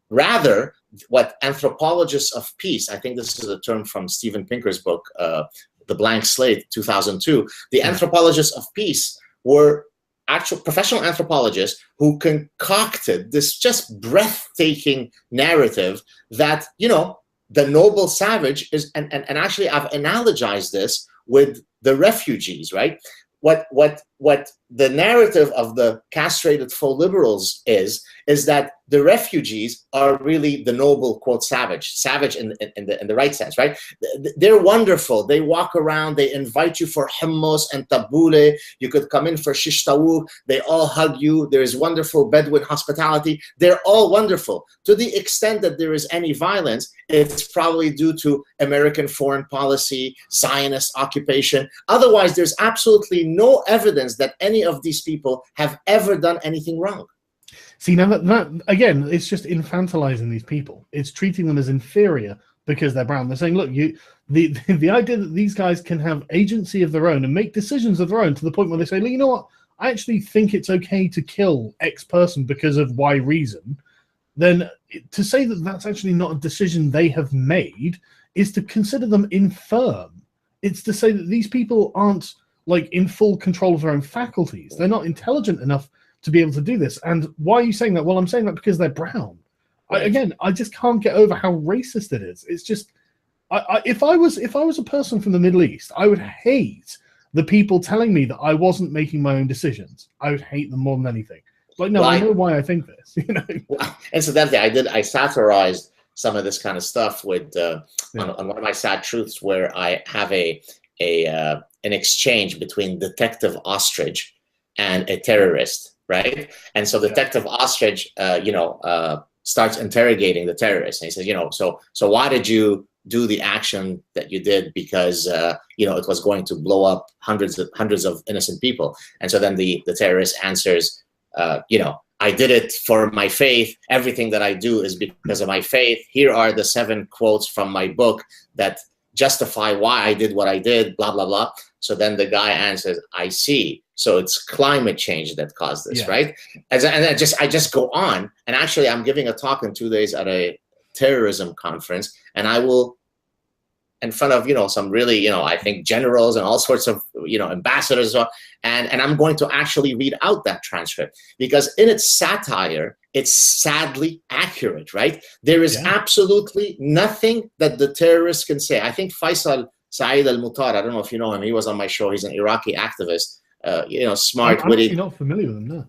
Rather, what anthropologists of peace, I think this is a term from Steven Pinker's book, The Blank Slate, 2002, the anthropologists of peace were actual professional anthropologists who concocted this just breathtaking narrative that, you know, the noble savage is, and actually I've analogized this with the refugees, right? What the narrative of the castrated faux liberals is that the refugees are really the noble, quote, savage in the right sense, right? They're wonderful. They walk around, they invite you for hummus and tabbouleh. You could come in for shish taouk. They all hug you. There is wonderful Bedouin hospitality. They're all wonderful. To the extent that there is any violence, it's probably due to American foreign policy, Zionist occupation. Otherwise, there's absolutely no evidence that any of these people have ever done anything wrong. See, now that again, it's just infantilizing these people. It's treating them as inferior because they're brown. They're saying, look, the idea that these guys can have agency of their own and make decisions of their own to the point where they say, look, you know what, I actually think it's okay to kill X person because of Y reason, then to say that that's actually not a decision they have made is to consider them infirm. It's to say that these people aren't like in full control of their own faculties. They're not intelligent enough to be able to do this. And why are you saying that? Well, I'm saying that because they're brown. Again, I just can't get over how racist it is. It's just, if I was a person from the Middle East, I would hate the people telling me that I wasn't making my own decisions. I would hate them more than anything. Like, no, I know why I think this. You know. Well, incidentally, I satirized some of this kind of stuff with on one of my sad truths, where I have an exchange between Detective Ostrich and a terrorist, right? And so Detective Ostrich, starts interrogating the terrorist, and he says, so why did you do the action that you did? Because it was going to blow up hundreds of innocent people. And so then the terrorist answers, I did it for my faith. Everything that I do is because of my faith. Here are the 7 quotes from my book that justify why I did what I did, blah, blah, blah. So then the guy answers, I see. So it's climate change that caused this, right? And I just go on. And actually, I'm giving a talk in 2 days at a terrorism conference, and I will, in front of some really I think generals and all sorts of ambassadors, and I'm going to actually read out that transcript, because in its satire, it's sadly accurate, right? There is absolutely nothing that the terrorists can say. I think Faisal Saad al-Mutar, I don't know if you know him, he was on my show. He's an Iraqi activist, smart, witty. I'm not familiar with him, no.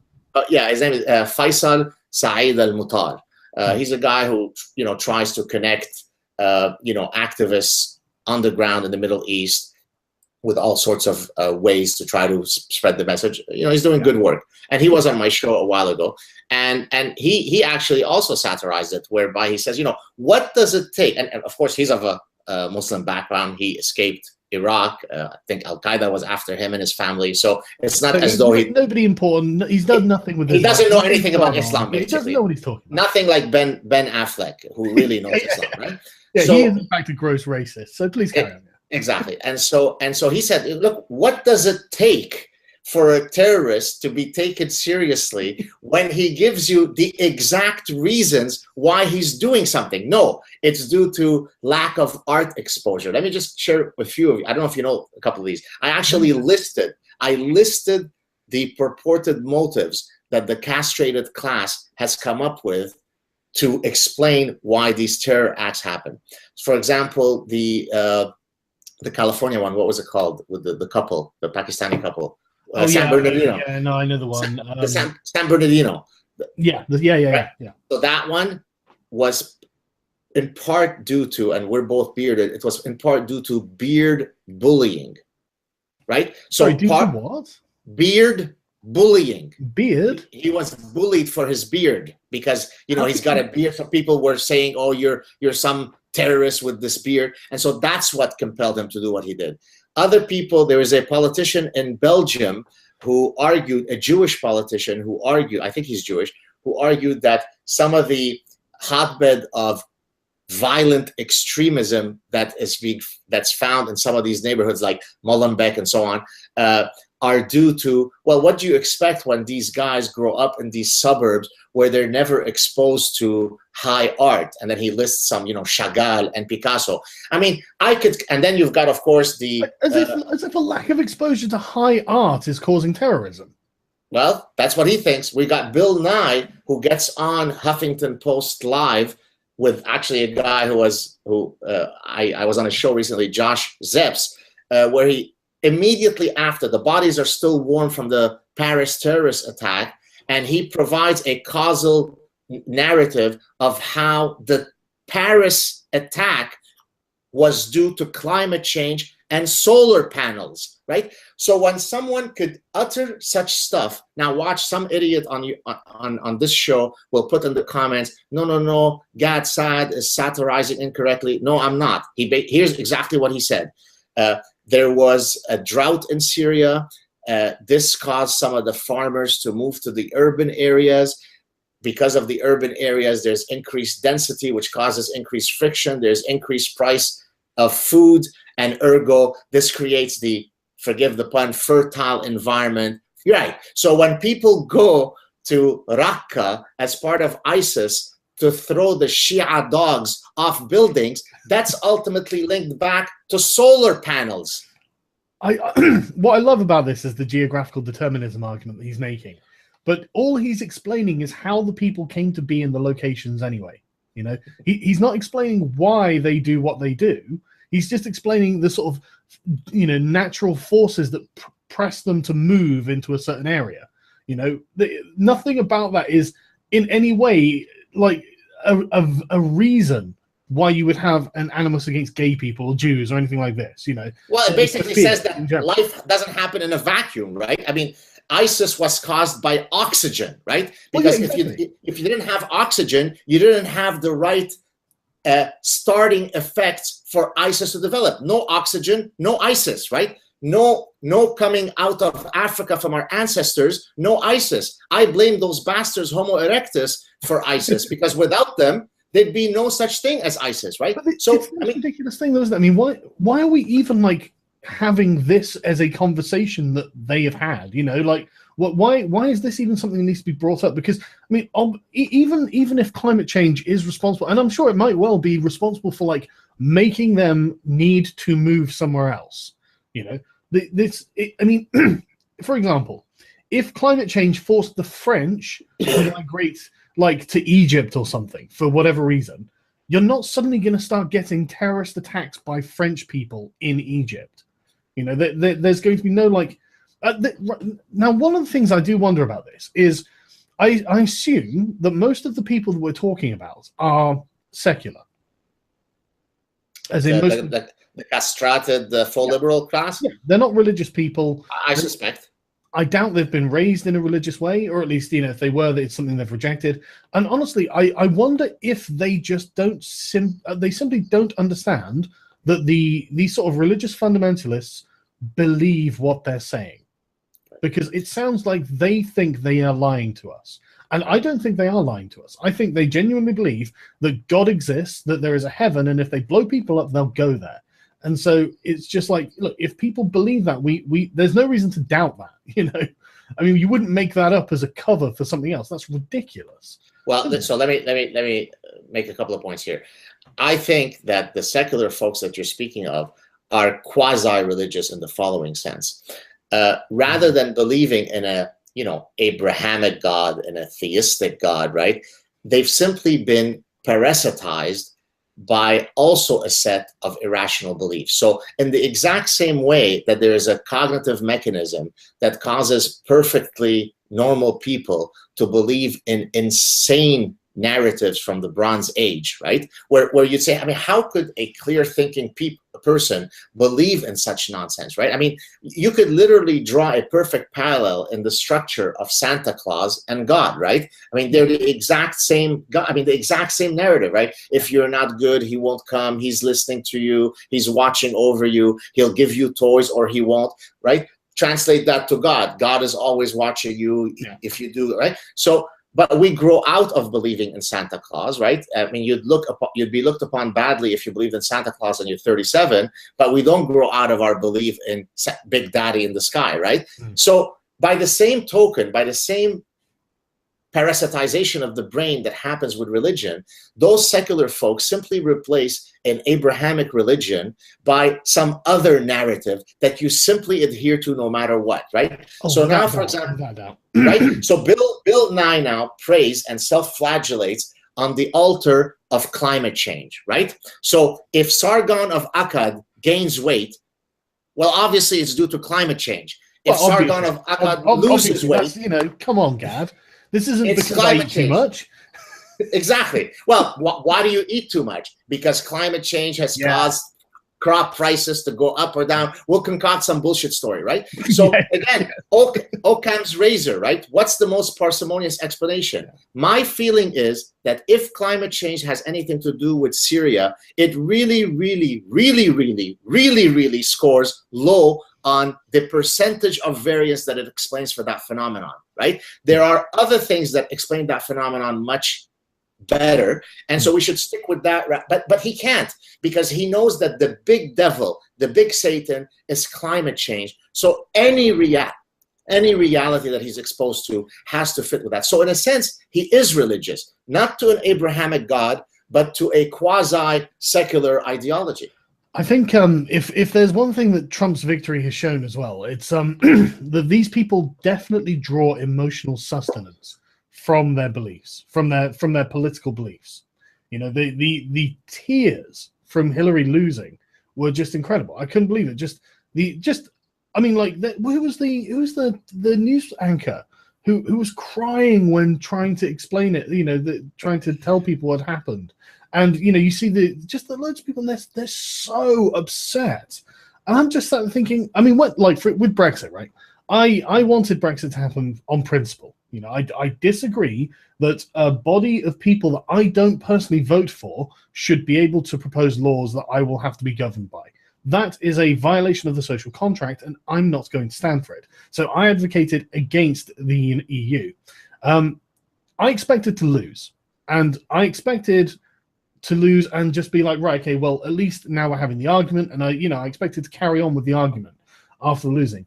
Yeah, his name is Faisal Saad al-Mutar. He's a guy who tries to connect activists on the ground in the Middle East with all sorts of ways to try to spread the message. He's doing good work, and he was on my show a while ago, and he actually also satirized it, whereby he says, what does it take? And of course, he's of a Muslim background. He escaped Iraq. I think Al Qaeda was after him and his family. So it's not as though nobody important. He's done nothing with. He doesn't know anything about Islam. He doesn't know what he's talking about. Nothing like Ben Affleck, who really knows Islam, right? Yeah, so, he is in fact a gross racist. So please carry on. Exactly. And so he said, look, what does it take for a terrorist to be taken seriously when he gives you the exact reasons why he's doing something? No, it's due to lack of art exposure. Let me just share a few of you. I don't know if you know a couple of these. I actually listed the purported motives that the castrated class has come up with to explain why these terror acts happen. For example, the California one, what was it called, with the couple, the Pakistani couple? San Bernardino. Yeah, no, I know the one. San Bernardino. Yeah, right? yeah. So that one was in part due to, and we're both bearded, it was in part due to beard bullying, right? So Sorry, due to what? Beard bullying. Beard? He was bullied for his beard because, you know, he's got a beard. So people were saying, oh, you're some terrorist with this beard. And so that's what compelled him to do what he did. Other people, there is a politician in Belgium who argued, a Jewish politician who argued, I think he's Jewish, who argued that some of the hotbed of violent extremism that's found in some of these neighborhoods like Molenbeek and so on, are due to, well, what do you expect when these guys grow up in these suburbs where they're never exposed to high art? And then he lists some, you know, Chagall and Picasso. I mean, I could, and then you've got, of course, the... As if a lack of exposure to high art is causing terrorism. Well, that's what he thinks. We got Bill Nye, who gets on Huffington Post Live with actually a guy who I was on a show recently, Josh Zepps, where he immediately after, the bodies are still warm from the Paris terrorist attack, and he provides a causal narrative of how the Paris attack was due to climate change and solar panels, right? So when someone could utter such stuff, now watch, some idiot on this show will put in the comments, no, Gad Saad is satirizing incorrectly. No, I'm not. Here's exactly what he said. There was a drought in Syria. This caused some of the farmers to move to the urban areas. Because of the urban areas, there's increased density, which causes increased friction. There's increased price of food, and ergo, this creates the, forgive the pun, fertile environment. You're right. So when people go to Raqqa as part of ISIS to throw the Shia dogs off buildings, that's ultimately linked back to solar panels. What I love about this is the geographical determinism argument that he's making. But all he's explaining is how the people came to be in the locations anyway. You know, he's not explaining why they do what they do. He's just explaining the sort of, you know, natural forces that press them to move into a certain area. You know, nothing about that is in any way like a reason why you would have an animus against gay people or Jews or anything like this. You know, well, it basically says that life doesn't happen in a vacuum, right? I mean, ISIS was caused by oxygen, right? Because well, yeah, exactly. if you didn't have oxygen, you didn't have the right starting effects for ISIS to develop. No oxygen, no ISIS, right? No coming out of Africa from our ancestors, no ISIS. I blame those bastards Homo erectus for ISIS because without them, there'd be no such thing as ISIS, right? So it's a ridiculous thing, though, isn't it? I mean, why are we even like having this as a conversation that they have had? You know, like why is this even something that needs to be brought up? Because I mean, even if climate change is responsible, and I'm sure it might well be responsible for like making them need to move somewhere else. You know, I mean, for example, if climate change forced the French to migrate like to Egypt or something for whatever reason, you're not suddenly going to start getting terrorist attacks by French people in Egypt. You know, there's going to be no like. Now, one of the things I do wonder about this is, I assume that most of the people that we're talking about are secular, as in the castrated, the full liberal class. Yeah, they're not religious people. I suspect. I doubt they've been raised in a religious way, or at least, you know, if they were, it's something they've rejected. And honestly, I wonder if they just don't they simply don't understand that these sort of religious fundamentalists believe what they're saying, because it sounds like they think they are lying to us. And I don't think they are lying to us. I think they genuinely believe that God exists, that there is a heaven, and if they blow people up, they'll go there. And so it's just like, look, if people believe that, there's no reason to doubt that, you know. I mean, you wouldn't make that up as a cover for something else. That's ridiculous. Well, so let me make a couple of points here. I think that the secular folks that you're speaking of are quasi-religious in the following sense. Rather than believing in a you know, Abrahamic God and a theistic God, right? They've simply been parasitized by also a set of irrational beliefs. So in the exact same way that there is a cognitive mechanism that causes perfectly normal people to believe in insane narratives from the Bronze Age, right? Where you'd say, I mean, how could a clear thinking person believe in such nonsense, right? I mean, you could literally draw a perfect parallel in the structure of Santa Claus and God, right? I mean, they're the exact same God, I mean, the exact same narrative, right? If you're not good, he won't come, he's listening to you, he's watching over you, he'll give you toys or he won't, right? Translate that to God. God is always watching you if you do, right? So, but we grow out of believing in Santa Claus, right? I mean, you'd be looked upon badly if you believed in Santa Claus and you're 37, but we don't grow out of our belief in Big Daddy in the sky, right? So by the same token, by the same parasitization of the brain that happens with religion, those secular folks simply replace an Abrahamic religion by some other narrative that you simply adhere to no matter what, right? So now, for example, right? So Bill Nye now prays and self-flagellates on the altar of climate change, right? So if Sargon of Akkad gains weight, well, obviously it's due to climate change. If Sargon of Akkad loses weight, you know, come on, Gav. This isn't it's because I eat too much. Exactly. Well, why do you eat too much? Because climate change has caused crop prices to go up or down. We'll concoct some bullshit story, right? So again, Occam's razor, right? What's the most parsimonious explanation? My feeling is that if climate change has anything to do with Syria, it really, really, really, really, really, really scores low on the percentage of variance that it explains for that phenomenon, right? There are other things that explain that phenomenon much better, and so we should stick with that. But he can't, because he knows that the big devil, the big Satan, is climate change. So any reality that he's exposed to has to fit with that. So in a sense, he is religious, not to an Abrahamic God, but to a quasi-secular ideology. I think if there's one thing that Trump's victory has shown as well, it's that these people definitely draw emotional sustenance from their beliefs, from their political beliefs. You know, the tears from Hillary losing were just incredible. I couldn't believe it. I mean, like, who was the news anchor who was crying when trying to explain it? You know, trying to tell people what happened. And, you know, you see the loads of people, they're so upset. And I'm just thinking, I mean, with Brexit, right? I wanted Brexit to happen on principle. You know, I disagree that a body of people that I don't personally vote for should be able to propose laws that I will have to be governed by. That is a violation of the social contract, and I'm not going to stand for it. So I advocated against the EU. I expected to lose, and I expected to lose and just be like, right, okay, well, at least now we're having the argument, and I expected to carry on with the argument after losing.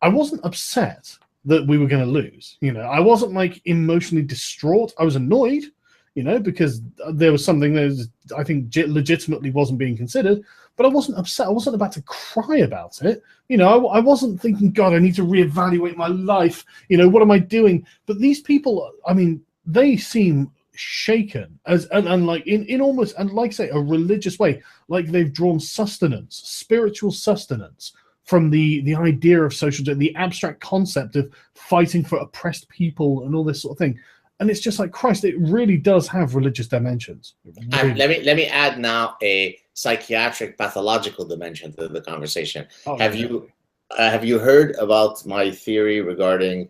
I wasn't upset that we were going to lose. You know, I wasn't like emotionally distraught. I was annoyed, you know, because there was something that I think legitimately wasn't being considered, but I wasn't upset. I wasn't about to cry about it. You know, I wasn't thinking, God, I need to reevaluate my life. You know, what am I doing? But these people, I mean, they seem shaken and like in almost, and like say, a religious way, like they've drawn sustenance, spiritual sustenance from the idea of social, the abstract concept of fighting for oppressed people and all this sort of thing. And it's just like, Christ, it really does have religious dimensions. Really. Let me add now a psychiatric pathological dimension to the conversation. Have you heard about my theory regarding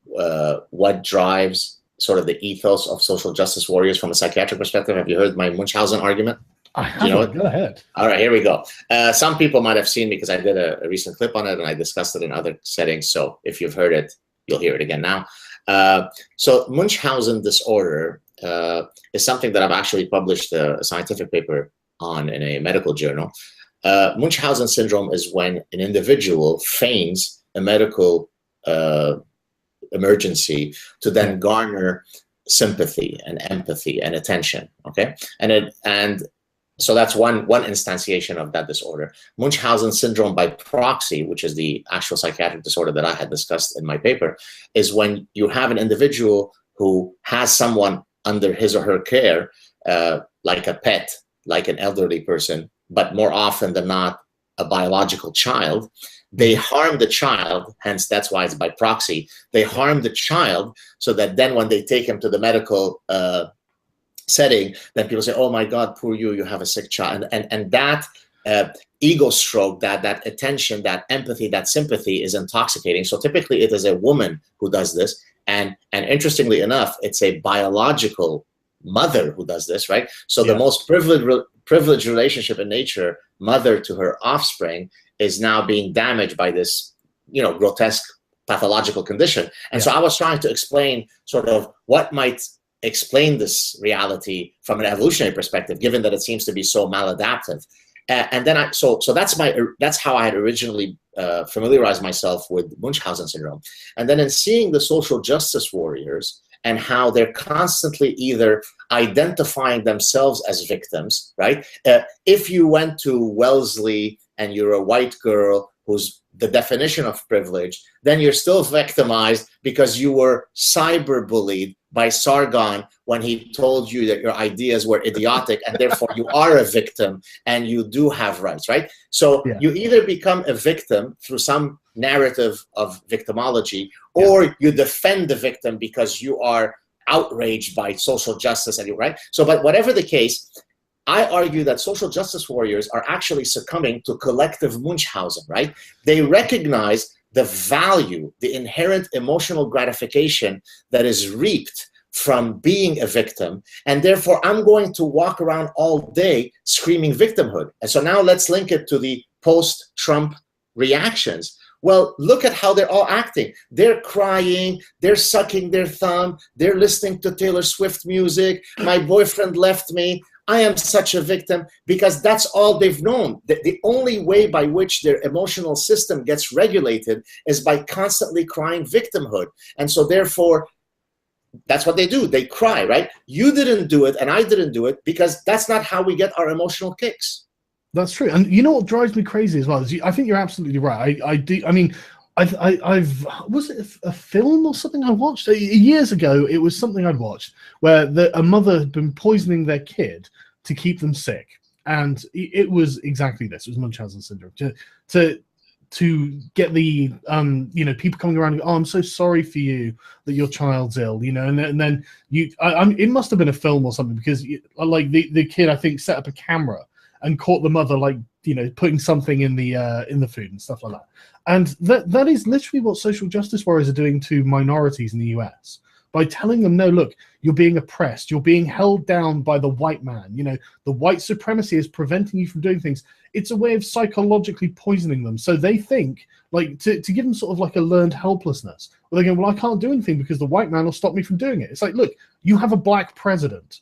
what drives sort of the ethos of social justice warriors from a psychiatric perspective? Have you heard my Munchausen argument? I haven't. You know, go ahead. All right, here we go. Some people might have seen me because I did a recent clip on it and I discussed it in other settings. So if you've heard it, you'll hear it again now. So Munchausen disorder is something that I've actually published a scientific paper on in a medical journal. Munchausen syndrome is when an individual feigns a medical emergency to then garner sympathy and empathy and attention. Okay, and So that's one instantiation of that disorder. Munchausen syndrome by proxy, which is the actual psychiatric disorder that I had discussed in my paper, is when you have an individual who has someone under his or her care, like a pet, like an elderly person, but more often than not, a biological child. They harm the child, hence that's why it's by proxy. They harm the child so that then when they take him to the medical setting, then people say, oh my God, poor you, you have a sick child. And that ego stroke, that attention, that empathy, that sympathy is intoxicating. So typically it is a woman who does this. And interestingly enough, it's a biological mother who does this, right? So the most privileged relationship in nature, mother to her offspring, is now being damaged by this, grotesque pathological condition. And so I was trying to explain sort of what might explain this reality from an evolutionary perspective, given that it seems to be so maladaptive. And then so that's how I had originally familiarized myself with Munchausen syndrome. And then in seeing the social justice warriors and how they're constantly either identifying themselves as victims, right? If you went to Wellesley and you're a white girl who's the definition of privilege, then you're still victimized because you were cyberbullied by Sargon when he told you that your ideas were idiotic and therefore you are a victim and you do have rights, right? So you either become a victim through some narrative of victimology, or you defend the victim because you are outraged by social justice, and right? So, but whatever the case, I argue that social justice warriors are actually succumbing to collective Munchausen, right? They recognize the value, the inherent emotional gratification that is reaped from being a victim, and therefore I'm going to walk around all day screaming victimhood. And so now let's link it to the post-Trump reactions. Well, look at how they're all acting. They're crying, they're sucking their thumb, they're listening to Taylor Swift music, my boyfriend left me, I am such a victim, because that's all they've known. The only way by which their emotional system gets regulated is by constantly crying victimhood. And so therefore, that's what they do. They cry, right? You didn't do it and I didn't do it, because that's not how we get our emotional kicks. That's true. And you know what drives me crazy as well is I think you're absolutely right. I do. I mean, I've was it a film or something I watched years ago? It was something I'd watched where a mother had been poisoning their kid to keep them sick, and it was exactly this. It was Munchausen syndrome. To get the people coming around and go, oh, I'm so sorry for you that your child's ill, and then it must have been a film or something, because like the kid, I think, set up a camera and caught the mother, like, putting something in the food and stuff like that. And that is literally what social justice warriors are doing to minorities in the US, by telling them, no, look, you're being oppressed, you're being held down by the white man. The white supremacy is preventing you from doing things. It's a way of psychologically poisoning them. So they think, like, to give them sort of like a learned helplessness. Well, they go, well, I can't do anything because the white man will stop me from doing it. It's like, look, you have a black president.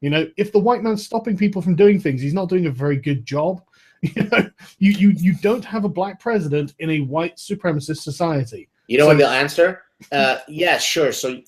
If the white man's stopping people from doing things, he's not doing a very good job. You don't have a black president in a white supremacist society. What they'll answer? Yeah, sure. So,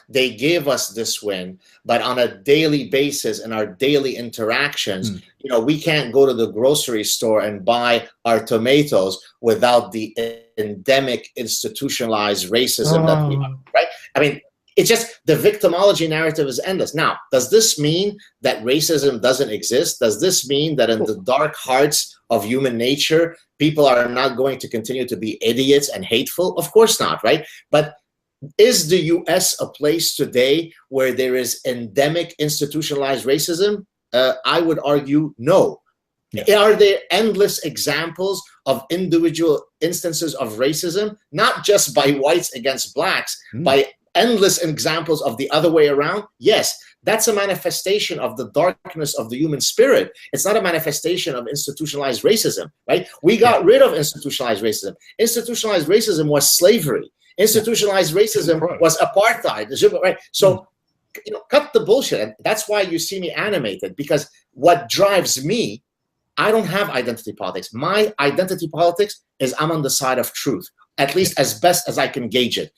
they gave us this win, but on a daily basis in our daily interactions, we can't go to the grocery store and buy our tomatoes without the endemic institutionalized racism that we have, right? I mean, it's just the victimology narrative is endless. Now, does this mean that racism doesn't exist? Does this mean that in the dark hearts of human nature, people are not going to continue to be idiots and hateful? Of course not, right? But is the US a place today where there is endemic institutionalized racism? I would argue no. Yeah. Are there endless examples of individual instances of racism, not just by whites against blacks, by endless examples of the other way around? Yes, that's a manifestation of the darkness of the human spirit. It's not a manifestation of institutionalized racism, right? We got rid of institutionalized racism. Institutionalized racism was slavery. Institutionalized racism was apartheid, right? So, cut the bullshit. And that's why you see me animated, because what drives me, I don't have identity politics. My identity politics is I'm on the side of truth, at least as best as I can gauge it.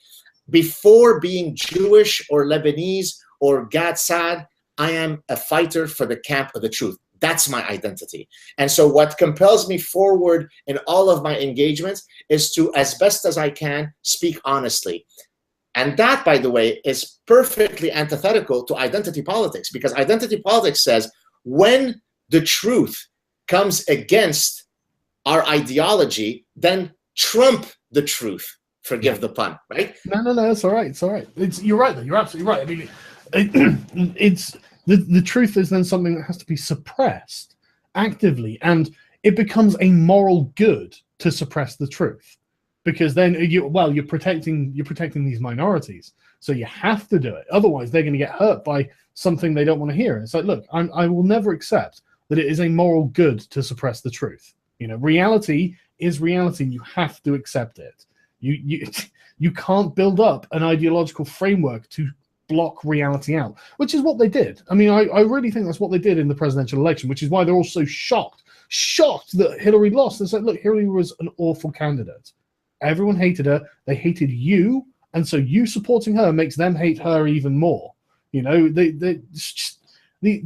Before being Jewish or Lebanese or Saad, I am a fighter for the camp of the truth. That's my identity. And so what compels me forward in all of my engagements is to, as best as I can, speak honestly. And that, by the way, is perfectly antithetical to identity politics, because identity politics says when the truth comes against our ideology, then trump the truth. Forgive the pun, right? No, it's all right. It's all right. You're right, though. You're absolutely right. I mean, it's the truth is then something that has to be suppressed actively, and it becomes a moral good to suppress the truth, because then you're protecting these minorities, so you have to do it. Otherwise, they're going to get hurt by something they don't want to hear. It's like, look, I will never accept that it is a moral good to suppress the truth. You know, reality is reality, and you have to accept it. You can't build up an ideological framework to block reality out, which is what they did. I mean, I really think that's what they did in the presidential election, which is why they're all so shocked that Hillary lost. It's like, look, Hillary was an awful candidate. Everyone hated her. They hated you, and so you supporting her makes them hate her even more. You know,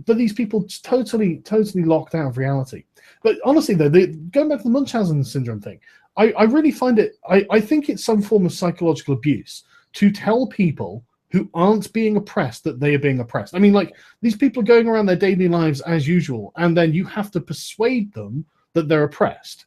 but these people totally locked out of reality. But honestly, though, going back to the Munchausen syndrome thing, I really find it, I think it's some form of psychological abuse to tell people who aren't being oppressed that they are being oppressed. I mean, like, these people are going around their daily lives as usual, and then you have to persuade them that they're oppressed.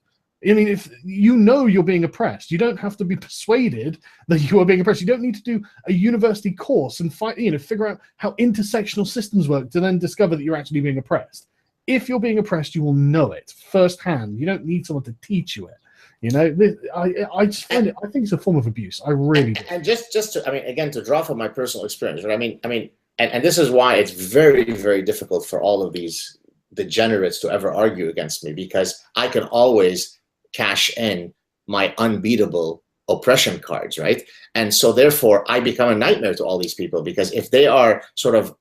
I mean, if you know you're being oppressed, you don't have to be persuaded that you are being oppressed. You don't need to do a university course and figure out how intersectional systems work to then discover that you're actually being oppressed. If you're being oppressed, you will know it firsthand. You don't need someone to teach you it. You know, I just find it. I think it's a form of abuse. I really do. And just to, I mean, again, to draw from my personal experience, right? I mean, and this is why it's very, very difficult for all of these degenerates to ever argue against me, because I can always cash in my unbeatable oppression cards, right? And so therefore, I become a nightmare to all these people, because if they are sort of,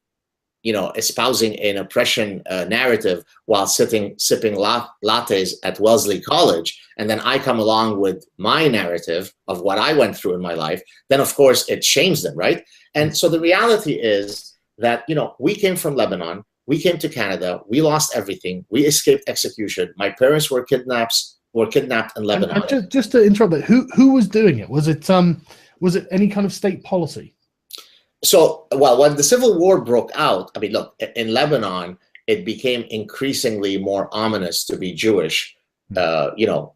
you know, espousing an oppression narrative while sipping lattes at Wellesley College, and then I come along with my narrative of what I went through in my life, then of course it shames them, right? And so the reality is that, you know, we came from Lebanon, we came to Canada, we lost everything, we escaped execution. My parents were kidnapped in Lebanon. And just to interrupt that, who was doing it? Was it any kind of state policy? So, well, when the Civil War broke out, I mean, look, in Lebanon, it became increasingly more ominous to be Jewish, you know,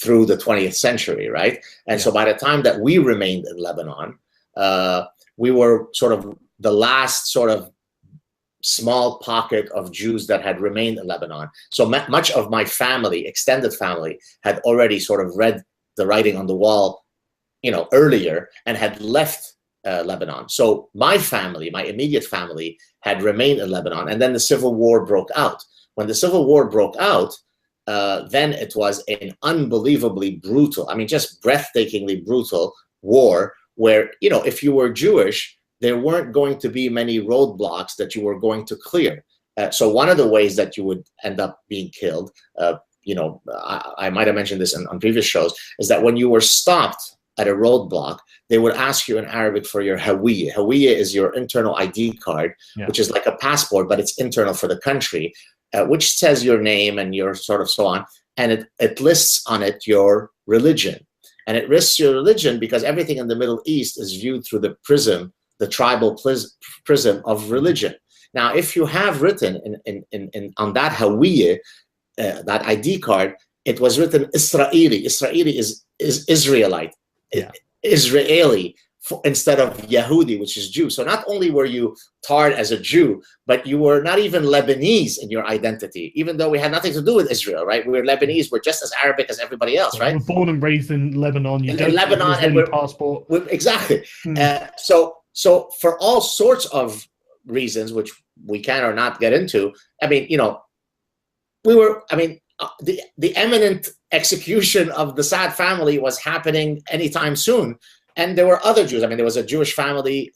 through the 20th century, right? And so by the time that we remained in Lebanon, we were sort of the last sort of small pocket of Jews that had remained in Lebanon. So much of my family, extended family, had already sort of read the writing on the wall, you know, earlier, and had left Lebanon. So my family, my immediate family, had remained in Lebanon, and then the Civil War broke out. When the Civil War broke out, then it was an unbelievably brutal, I mean, just breathtakingly brutal war, where, you know, if you were Jewish, there weren't going to be many roadblocks that you were going to clear. So one of the ways that you would end up being killed, you know, I might have mentioned this on previous shows, is that when you were stopped at a roadblock, they would ask you in Arabic for your hawiyya. Hawiyya is your internal ID card, which is like a passport, but it's internal for the country, which says your name and your sort of so on. And it lists on it your religion. And it lists your religion because everything in the Middle East is viewed through the prism, the tribal prism of religion. Now, if you have written on that hawiyya, that ID card, it was written Israeli. Israeli is Israelite. Israeli instead of Yehudi, which is Jew. So not only were you tarred as a Jew, but you were not even Lebanese in your identity, even though we had nothing to do with Israel, right? We were Lebanese. We're just as Arabic as everybody else, right? We're born and raised in Lebanon. You don't in Lebanon, have any passport. Exactly. So for all sorts of reasons, which we can or not get into, I mean, you know, we were, I mean, the imminent execution of the Saad family was happening anytime soon. And there were other Jews. I mean, there was a Jewish family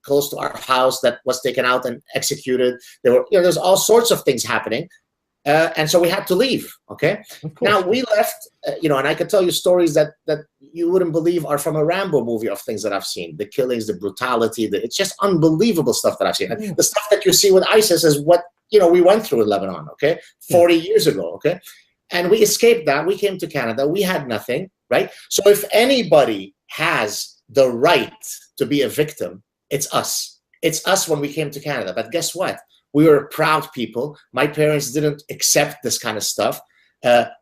close to our house that was taken out and executed. There were, you know, there's all sorts of things happening. And so we had to leave, okay? Now, we left, you know, and I could tell you stories that you wouldn't believe are from a Rambo movie of things that I've seen. The killings, the brutality, it's just unbelievable stuff that I've seen. And the stuff that you see with ISIS is what, we went through in Lebanon, okay, 40 years ago, okay? And we escaped that. We came to Canada. We had nothing, right? So if anybody has the right to be a victim, it's us. It's us when we came to Canada. But guess what? We were proud people. My parents didn't accept this kind of stuff.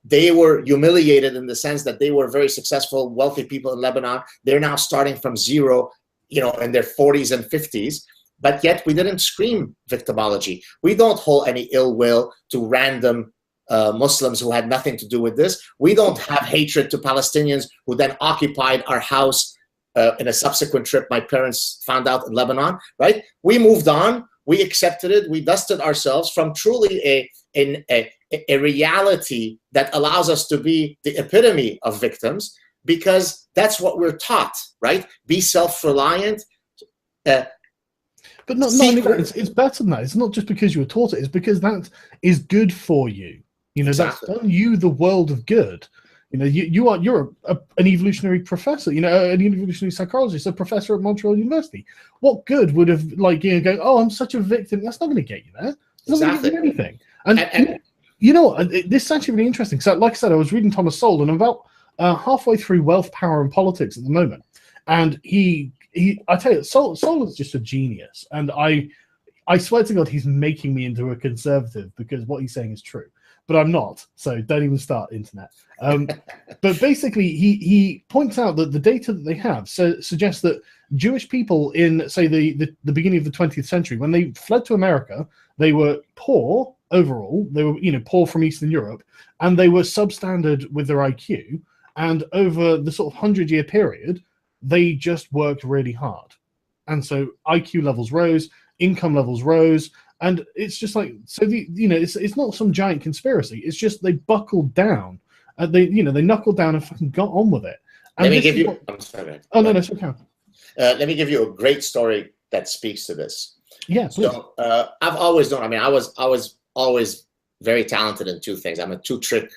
They were humiliated in the sense that they were very successful, wealthy people in Lebanon. They're now starting from zero, in their 40s and 50s. But yet we didn't scream victimology. We don't hold any ill will to random Muslims who had nothing to do with this. We don't have hatred to Palestinians who then occupied our house in a subsequent trip my parents found out in Lebanon, right? We moved on. We accepted it. We dusted ourselves from truly a reality that allows us to be the epitome of victims, because that's what we're taught, right? Be self-reliant. But no, it's better than that. It's not just because you were taught it. It's because that is good for you. Exactly. That's done you the world of good. You're an evolutionary professor, an evolutionary psychologist, a professor at Montreal University. What good would have going, oh, I'm such a victim? That's not going to get you there. It's not going to get you anything. And this is actually really interesting. So, like I said, I was reading Thomas Sowell, and I'm about halfway through Wealth, Power, and Politics at the moment. And I tell you, Sowell is just a genius. And I swear to God, he's making me into a conservative because what he's saying is true. But I'm not, so don't even start, internet. But basically, he points out that the data that they have suggests that Jewish people in, say, the beginning of the 20th century, when they fled to America, they were poor overall. They were, poor from Eastern Europe, and they were substandard with their IQ. And over the sort of 100-year period, they just worked really hard. And so IQ levels rose, income levels rose. And it's just like, so it's not some giant conspiracy. It's just they buckled down. They knuckled down and fucking got on with it. And let me give you. I'm sorry. Oh no, it's okay. Let me give you a great story that speaks to this. Yeah. Please. So I've always known. I mean, I was always very talented in two things. I'm a two-trick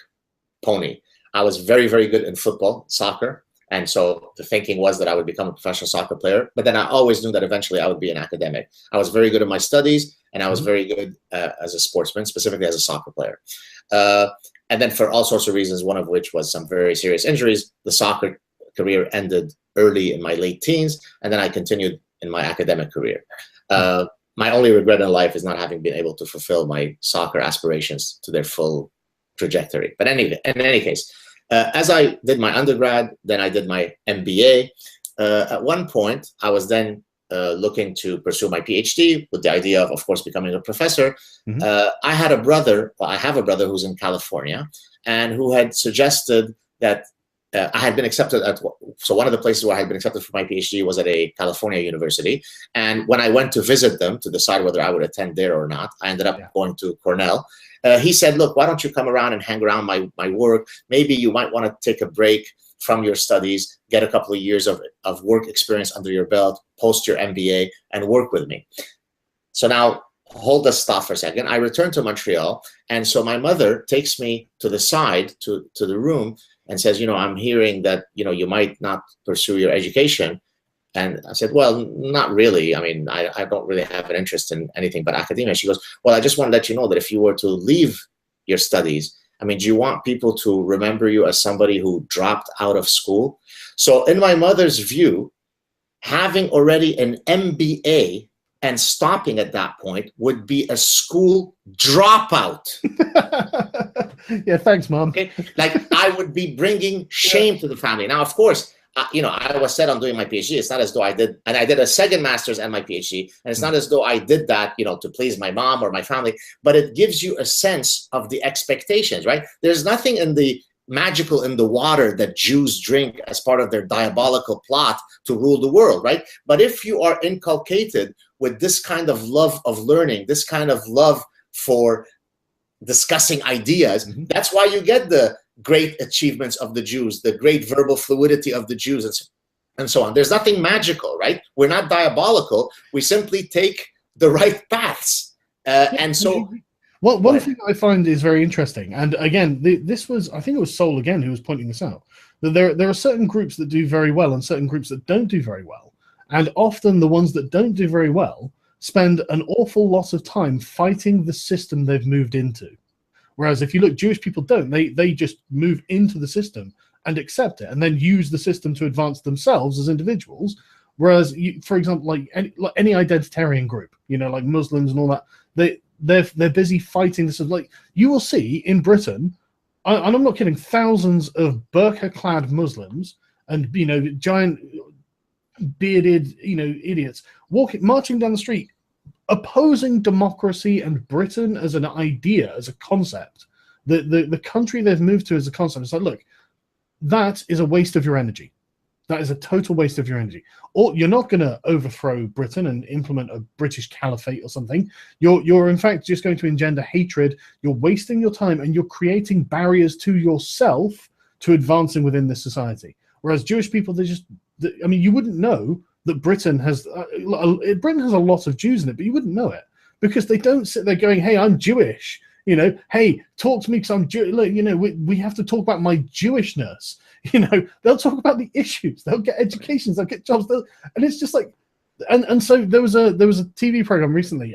pony. I was very, very good in football, soccer. And so the thinking was that I would become a professional soccer player. But then I always knew that eventually I would be an academic. I was very good at my studies, and I was very good as a sportsman, specifically as a soccer player. And then for all sorts of reasons, one of which was some very serious injuries, the soccer career ended early in my late teens, and then I continued in my academic career. My only regret in life is not having been able to fulfill my soccer aspirations to their full trajectory. But anyway, in any case, as I did my undergrad, then I did my MBA. At one point, I was then looking to pursue my PhD with the idea of course, becoming a professor. I have a brother who's in California, and who had suggested that I had been accepted so one of the places where I had been accepted for my PhD was at a California university. And when I went to visit them to decide whether I would attend there or not, I ended up going to Cornell. He said, look, why don't you come around and hang around my work? Maybe you might want to take a break from your studies, get a couple of years of work experience under your belt, post your MBA, and work with me. So now, hold the stuff for a second. I returned to Montreal, and so my mother takes me to the side, to the room, and says, I'm hearing that, you might not pursue your education. And I said, well, not really. I mean, I don't really have an interest in anything but academia. She goes, well, I just want to let you know that if you were to leave your studies, I mean, do you want people to remember you as somebody who dropped out of school? So in my mother's view, having already an MBA and stopping at that point would be a school dropout. Yeah, thanks, Mom. Okay, like I would be bringing shame to the family. Now, of course, I was set on doing my PhD. It's not as though I did a second master's and my PhD, and it's not as though I did that, to please my mom or my family, but it gives you a sense of the expectations, right? There's nothing magical in the water that Jews drink as part of their diabolical plot to rule the world, right? But if you are inculcated with this kind of love of learning, this kind of love for discussing ideas, that's why you get the great achievements of the Jews, the great verbal fluidity of the Jews, and so on. There's nothing magical, right? We're not diabolical. We simply take the right paths. And so... Well, one thing I find is very interesting, and again, this was, I think it was Sowell again who was pointing this out, that there are certain groups that do very well and certain groups that don't do very well. And often the ones that don't do very well spend an awful lot of time fighting the system they've moved into. Whereas if you look, Jewish people don't. They just move into the system and accept it, and then use the system to advance themselves as individuals. Whereas, for example, like any identitarian group, like Muslims and all that, they're busy fighting this. Like, you will see in Britain, and I'm not kidding, thousands of burqa-clad Muslims and giant bearded idiots marching down the street, opposing democracy and Britain as an idea, as a concept, the country they've moved to as a concept. It's like, look, that is a waste of your energy. That is a total waste of your energy. Or you're not going to overthrow Britain and implement a British caliphate or something. You're in fact just going to engender hatred. You're wasting your time, and you're creating barriers to yourself to advancing within this society. Whereas Jewish people, you wouldn't know that Britain has a lot of Jews in it, but you wouldn't know it because they don't sit there going, "Hey, I'm Jewish." Hey, talk to me because I'm Jewish. We have to talk about my Jewishness. They'll talk about the issues. They'll get educations. They'll get jobs. And it's just like, and so there was a TV program recently.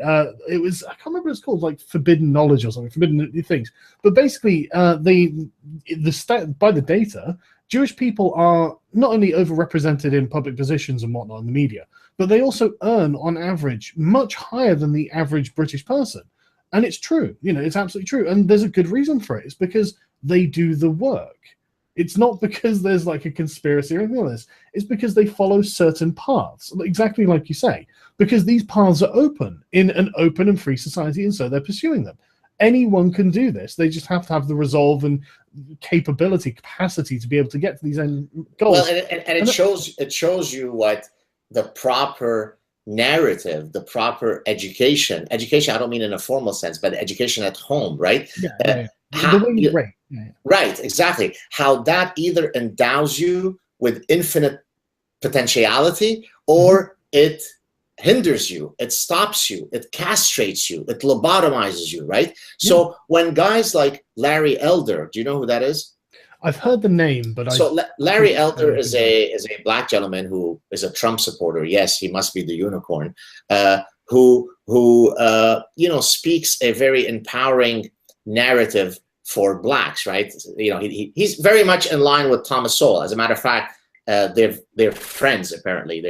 It was, I can't remember what it's called, like Forbidden Knowledge or something, Forbidden Things. But basically, by the data, Jewish people are not only overrepresented in public positions and whatnot in the media, but they also earn, on average, much higher than the average British person. And it's true. It's absolutely true. And there's a good reason for it. It's because they do the work. It's not because there's like a conspiracy or anything like this. It's because they follow certain paths, exactly like you say, because these paths are open in an open and free society, and so they're pursuing them. Anyone can do this. They just have to have the resolve and capacity to be able to get to these end goals. Well, and it shows you what the proper narrative, the proper education. I don't mean in a formal sense, but education at home, right? Yeah. The way you rate. Right, exactly. How that either endows you with infinite potentiality, or it hinders you, it stops you, it castrates you, it lobotomizes you, right? So when guys like Larry Elder, do you know who that is? I've heard the name, but Larry Elder is a black gentleman who is a Trump supporter. Yes, he must be the unicorn. Who speaks a very empowering narrative for blacks, right? He's very much in line with Thomas Sowell. As a matter of fact, they're friends apparently.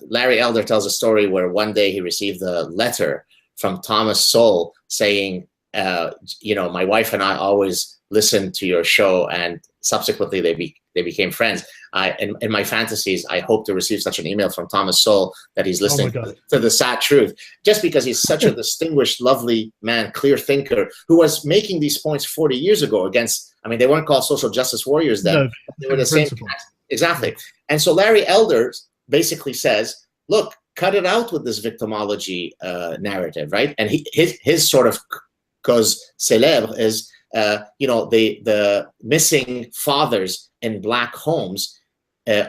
Larry Elder tells a story where one day he received a letter from Thomas Sowell saying, my wife and I always listened to your show, and subsequently they became friends. In my fantasies, I hope to receive such an email from Thomas Sowell that he's listening to the Saad truth, just because he's such a distinguished, lovely man, clear thinker, who was making these points 40 years ago against, they weren't called social justice warriors then. No, they were the same. Exactly. And so Larry Elder basically says, look, cut it out with this victimology narrative, right? And his sort of cause célèbre is, the missing fathers in black homes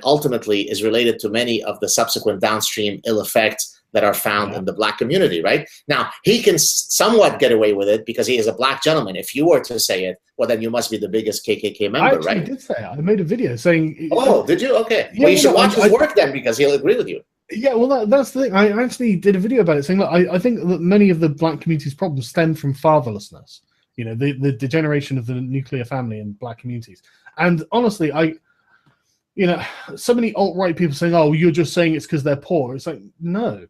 ultimately is related to many of the subsequent downstream ill effects that are found in the black community, right? Now, he can somewhat get away with it because he is a black gentleman. If you were to say it, well, then you must be the biggest KKK member, right? I did say it. I made a video saying... Oh, did you? Okay. Yeah, well, you should watch his work then, because he'll agree with you. Yeah, well, that's the thing. I actually did a video about it saying, look, I think that many of the black community's problems stem from fatherlessness. The degeneration of the nuclear family in black communities. And honestly, so many alt-right people saying, oh, you're just saying it's because they're poor. It's like, no,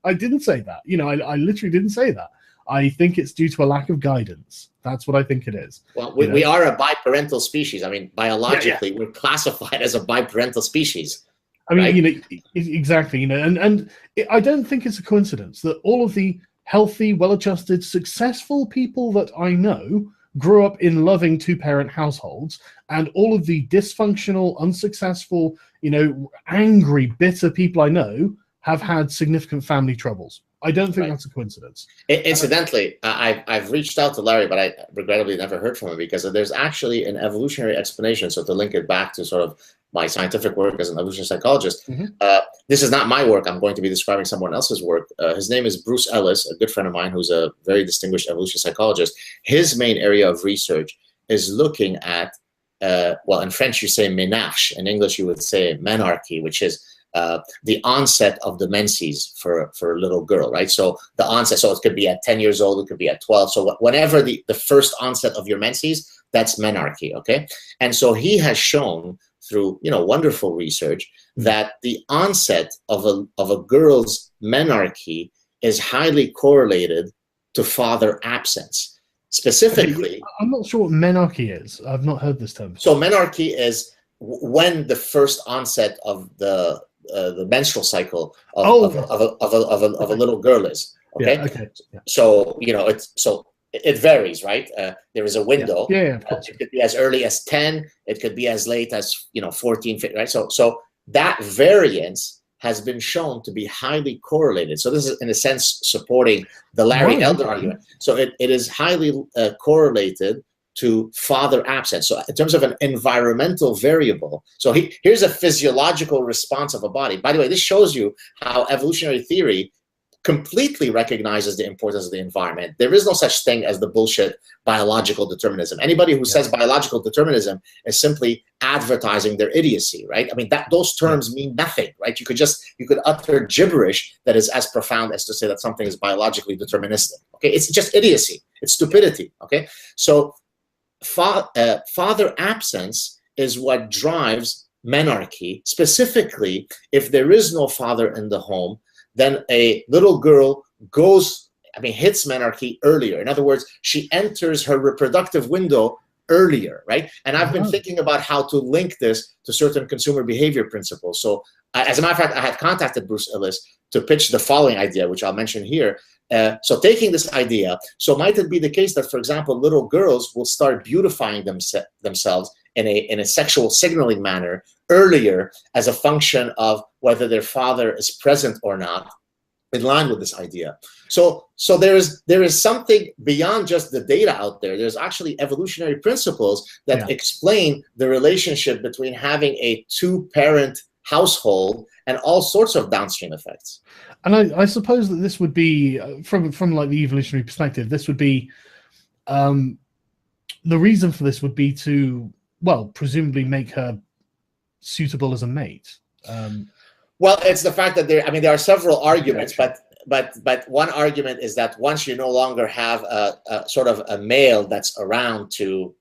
I didn't say that. I literally didn't say that. I think it's due to a lack of guidance. That's what I think it is. Well, we are a biparental species. Biologically, we're classified as a biparental species. Right? Exactly. And I don't think it's a coincidence that all of the healthy, well-adjusted, successful people that I know grew up in loving two-parent households, and all of the dysfunctional, unsuccessful, angry, bitter people I know have had significant family troubles. I don't think that's a coincidence. Incidentally, I've reached out to Larry, but I regrettably never heard from him, because there's actually an evolutionary explanation. So to link it back to sort of my scientific work as an evolutionary psychologist, this is not my work. I'm going to be describing someone else's work. His name is Bruce Ellis, a good friend of mine who's a very distinguished evolutionary psychologist. His main area of research is looking at, well, in French you say ménarche, in English you would say menarche, which is the onset of the menses for a little girl, right? So the onset, so it could be at 10 years old, it could be at 12. So whenever the first onset of your menses, that's menarche, okay? And so he has shown through, wonderful research that the onset of a girl's menarche is highly correlated to father absence. Specifically, I'm not sure what menarche is. I've not heard this term. So menarche is when the first onset of the menstrual cycle of a little girl is. Okay. Yeah, okay. Yeah. So it varies, right? There is a window. Yeah, of course. It could be as early as 10. It could be as late as 14, 15, right? So that variance has been shown to be highly correlated. So this is, in a sense, supporting the Larry Elder argument. So it is highly correlated to father absence. So in terms of an environmental variable, so here's a physiological response of a body. By the way, this shows you how evolutionary theory completely recognizes the importance of the environment. There is no such thing as the bullshit biological determinism. Anybody who says biological determinism is simply advertising their idiocy, right? I mean, those terms mean nothing, right? You could utter gibberish that is as profound as to say that something is biologically deterministic. Okay, it's just idiocy. It's stupidity. Okay, so father absence is what drives menarche. Specifically, if there is no father in the home, then a little girl hits menarche earlier. In other words, she enters her reproductive window earlier, right? And I've been thinking about how to link this to certain consumer behavior principles. So as a matter of fact, I had contacted Bruce Ellis to pitch the following idea, which I'll mention here. So taking this idea, so might it be the case that, for example, little girls will start beautifying themselves in a sexual signaling manner earlier as a function of whether their father is present or not, in line with this idea. So there is something beyond just the data out there. There's actually evolutionary principles that explain the relationship between having a two-parent household and all sorts of downstream effects. And I suppose that this would be, from like the evolutionary perspective, this would be, the reason for this would be to, well, presumably make her suitable as a mate. Well, it's the fact that there are several arguments, but one argument is that once you no longer have a sort of a male that's around to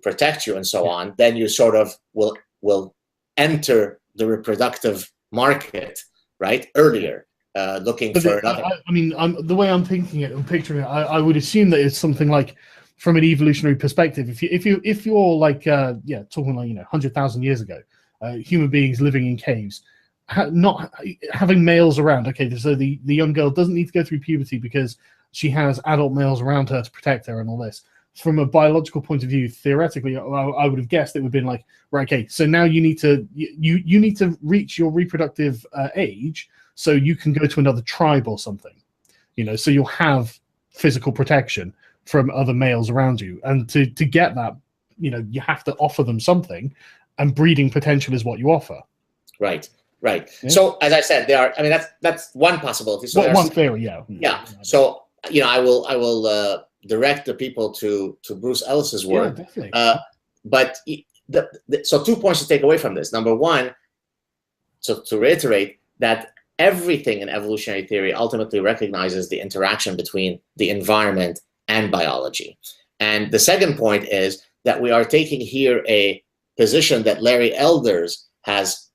protect you and so on, then you sort of will enter the reproductive market, right, earlier, looking for another. The way I'm thinking it and picturing it, I would assume that it's something like, from an evolutionary perspective, if you're like talking like 100,000 years ago, human beings living in caves, not having males around. Okay, so the young girl doesn't need to go through puberty because she has adult males around her to protect her and all this. From a biological point of view, theoretically, I would have guessed it would have been like, right, okay, so now you need to reach your reproductive age so you can go to another tribe or something, so you'll have physical protection from other males around you. And to get that, you have to offer them something, and breeding potential is what you offer. Right. Yeah. So as I said, that's one possibility. So one theory, yeah. So I will direct the people to Bruce Ellis's work. Yeah, definitely. But so 2 points to take away from this. Number one, so to reiterate that everything in evolutionary theory ultimately recognizes the interaction between the environment and biology. And the second point is that we are taking here a position that Larry Elders has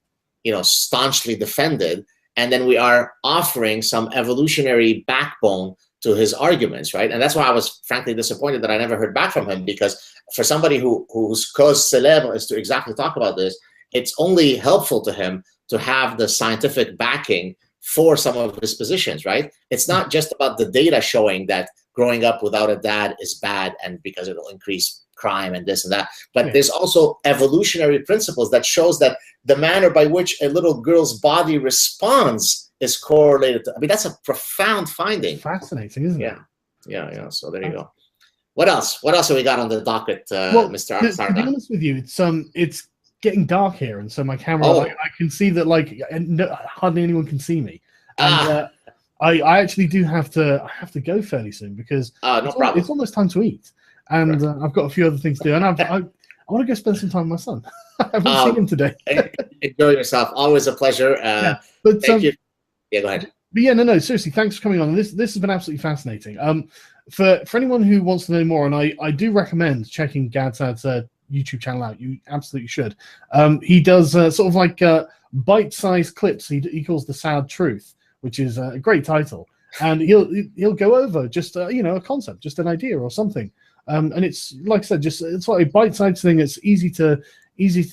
staunchly defended, and then we are offering some evolutionary backbone to his arguments, right? And that's why I was frankly disappointed that I never heard back from him, because for somebody whose cause célèbre is to exactly talk about this, it's only helpful to him to have the scientific backing for some of his positions, right? It's not just about the data showing that growing up without a dad is bad and because it'll increase crime and this and that, but there's also evolutionary principles that shows that the manner by which a little girl's body responds is correlated to, that's a profound finding. Fascinating, isn't it? Yeah. So there you go. What else have we got on the docket, Mr. Saad? To be honest with you, it's getting dark here, and so my camera, I can see that hardly anyone can see me, and I actually do have to go fairly soon because no problem. It's almost time to eat, and I've got a few other things to do, and I want to go spend some time with my son. I haven't seen him today. Enjoy yourself. Always a pleasure. But thank you. Yeah, go ahead. But yeah, no, seriously, thanks for coming on. This has been absolutely fascinating. For anyone who wants to know more, and I do recommend checking Saad's YouTube channel out. You absolutely should. He does sort of like bite-sized clips. He calls the Saad Truth, which is a great title. And he'll go over just a concept, just an idea or something. And it's like I said, it's like a bite-sized thing. It's easy to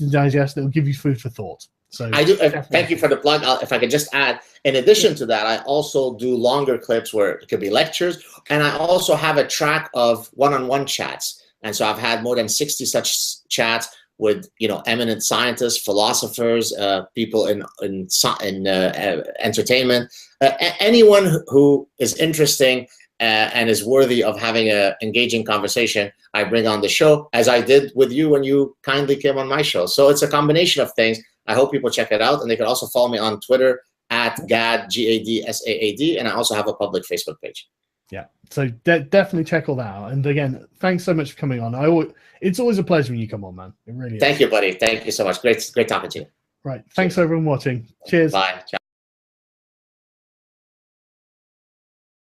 digest. It'll give you food for thought. So I do. Thank you for the plug. If I could just add, in addition to that, I also do longer clips where it could be lectures, and I also have a track of one-on-one chats. And so I've had more than 60 such chats with eminent scientists, philosophers, people in entertainment, anyone who is interesting and is worthy of having an engaging conversation. I bring on the show, as I did with you when you kindly came on my show. So it's a combination of things. I hope people check it out, and they can also follow me on Twitter at Gad, G-A-D-S-A-A-D, and I also have a public Facebook page. Yeah, so definitely check all that out. And again, thanks so much for coming on. It's always a pleasure when you come on, man. It really is. Thank you, buddy. Thank you so much. Great talking to you. Right. Thanks, everyone watching. Cheers. Bye. Ciao.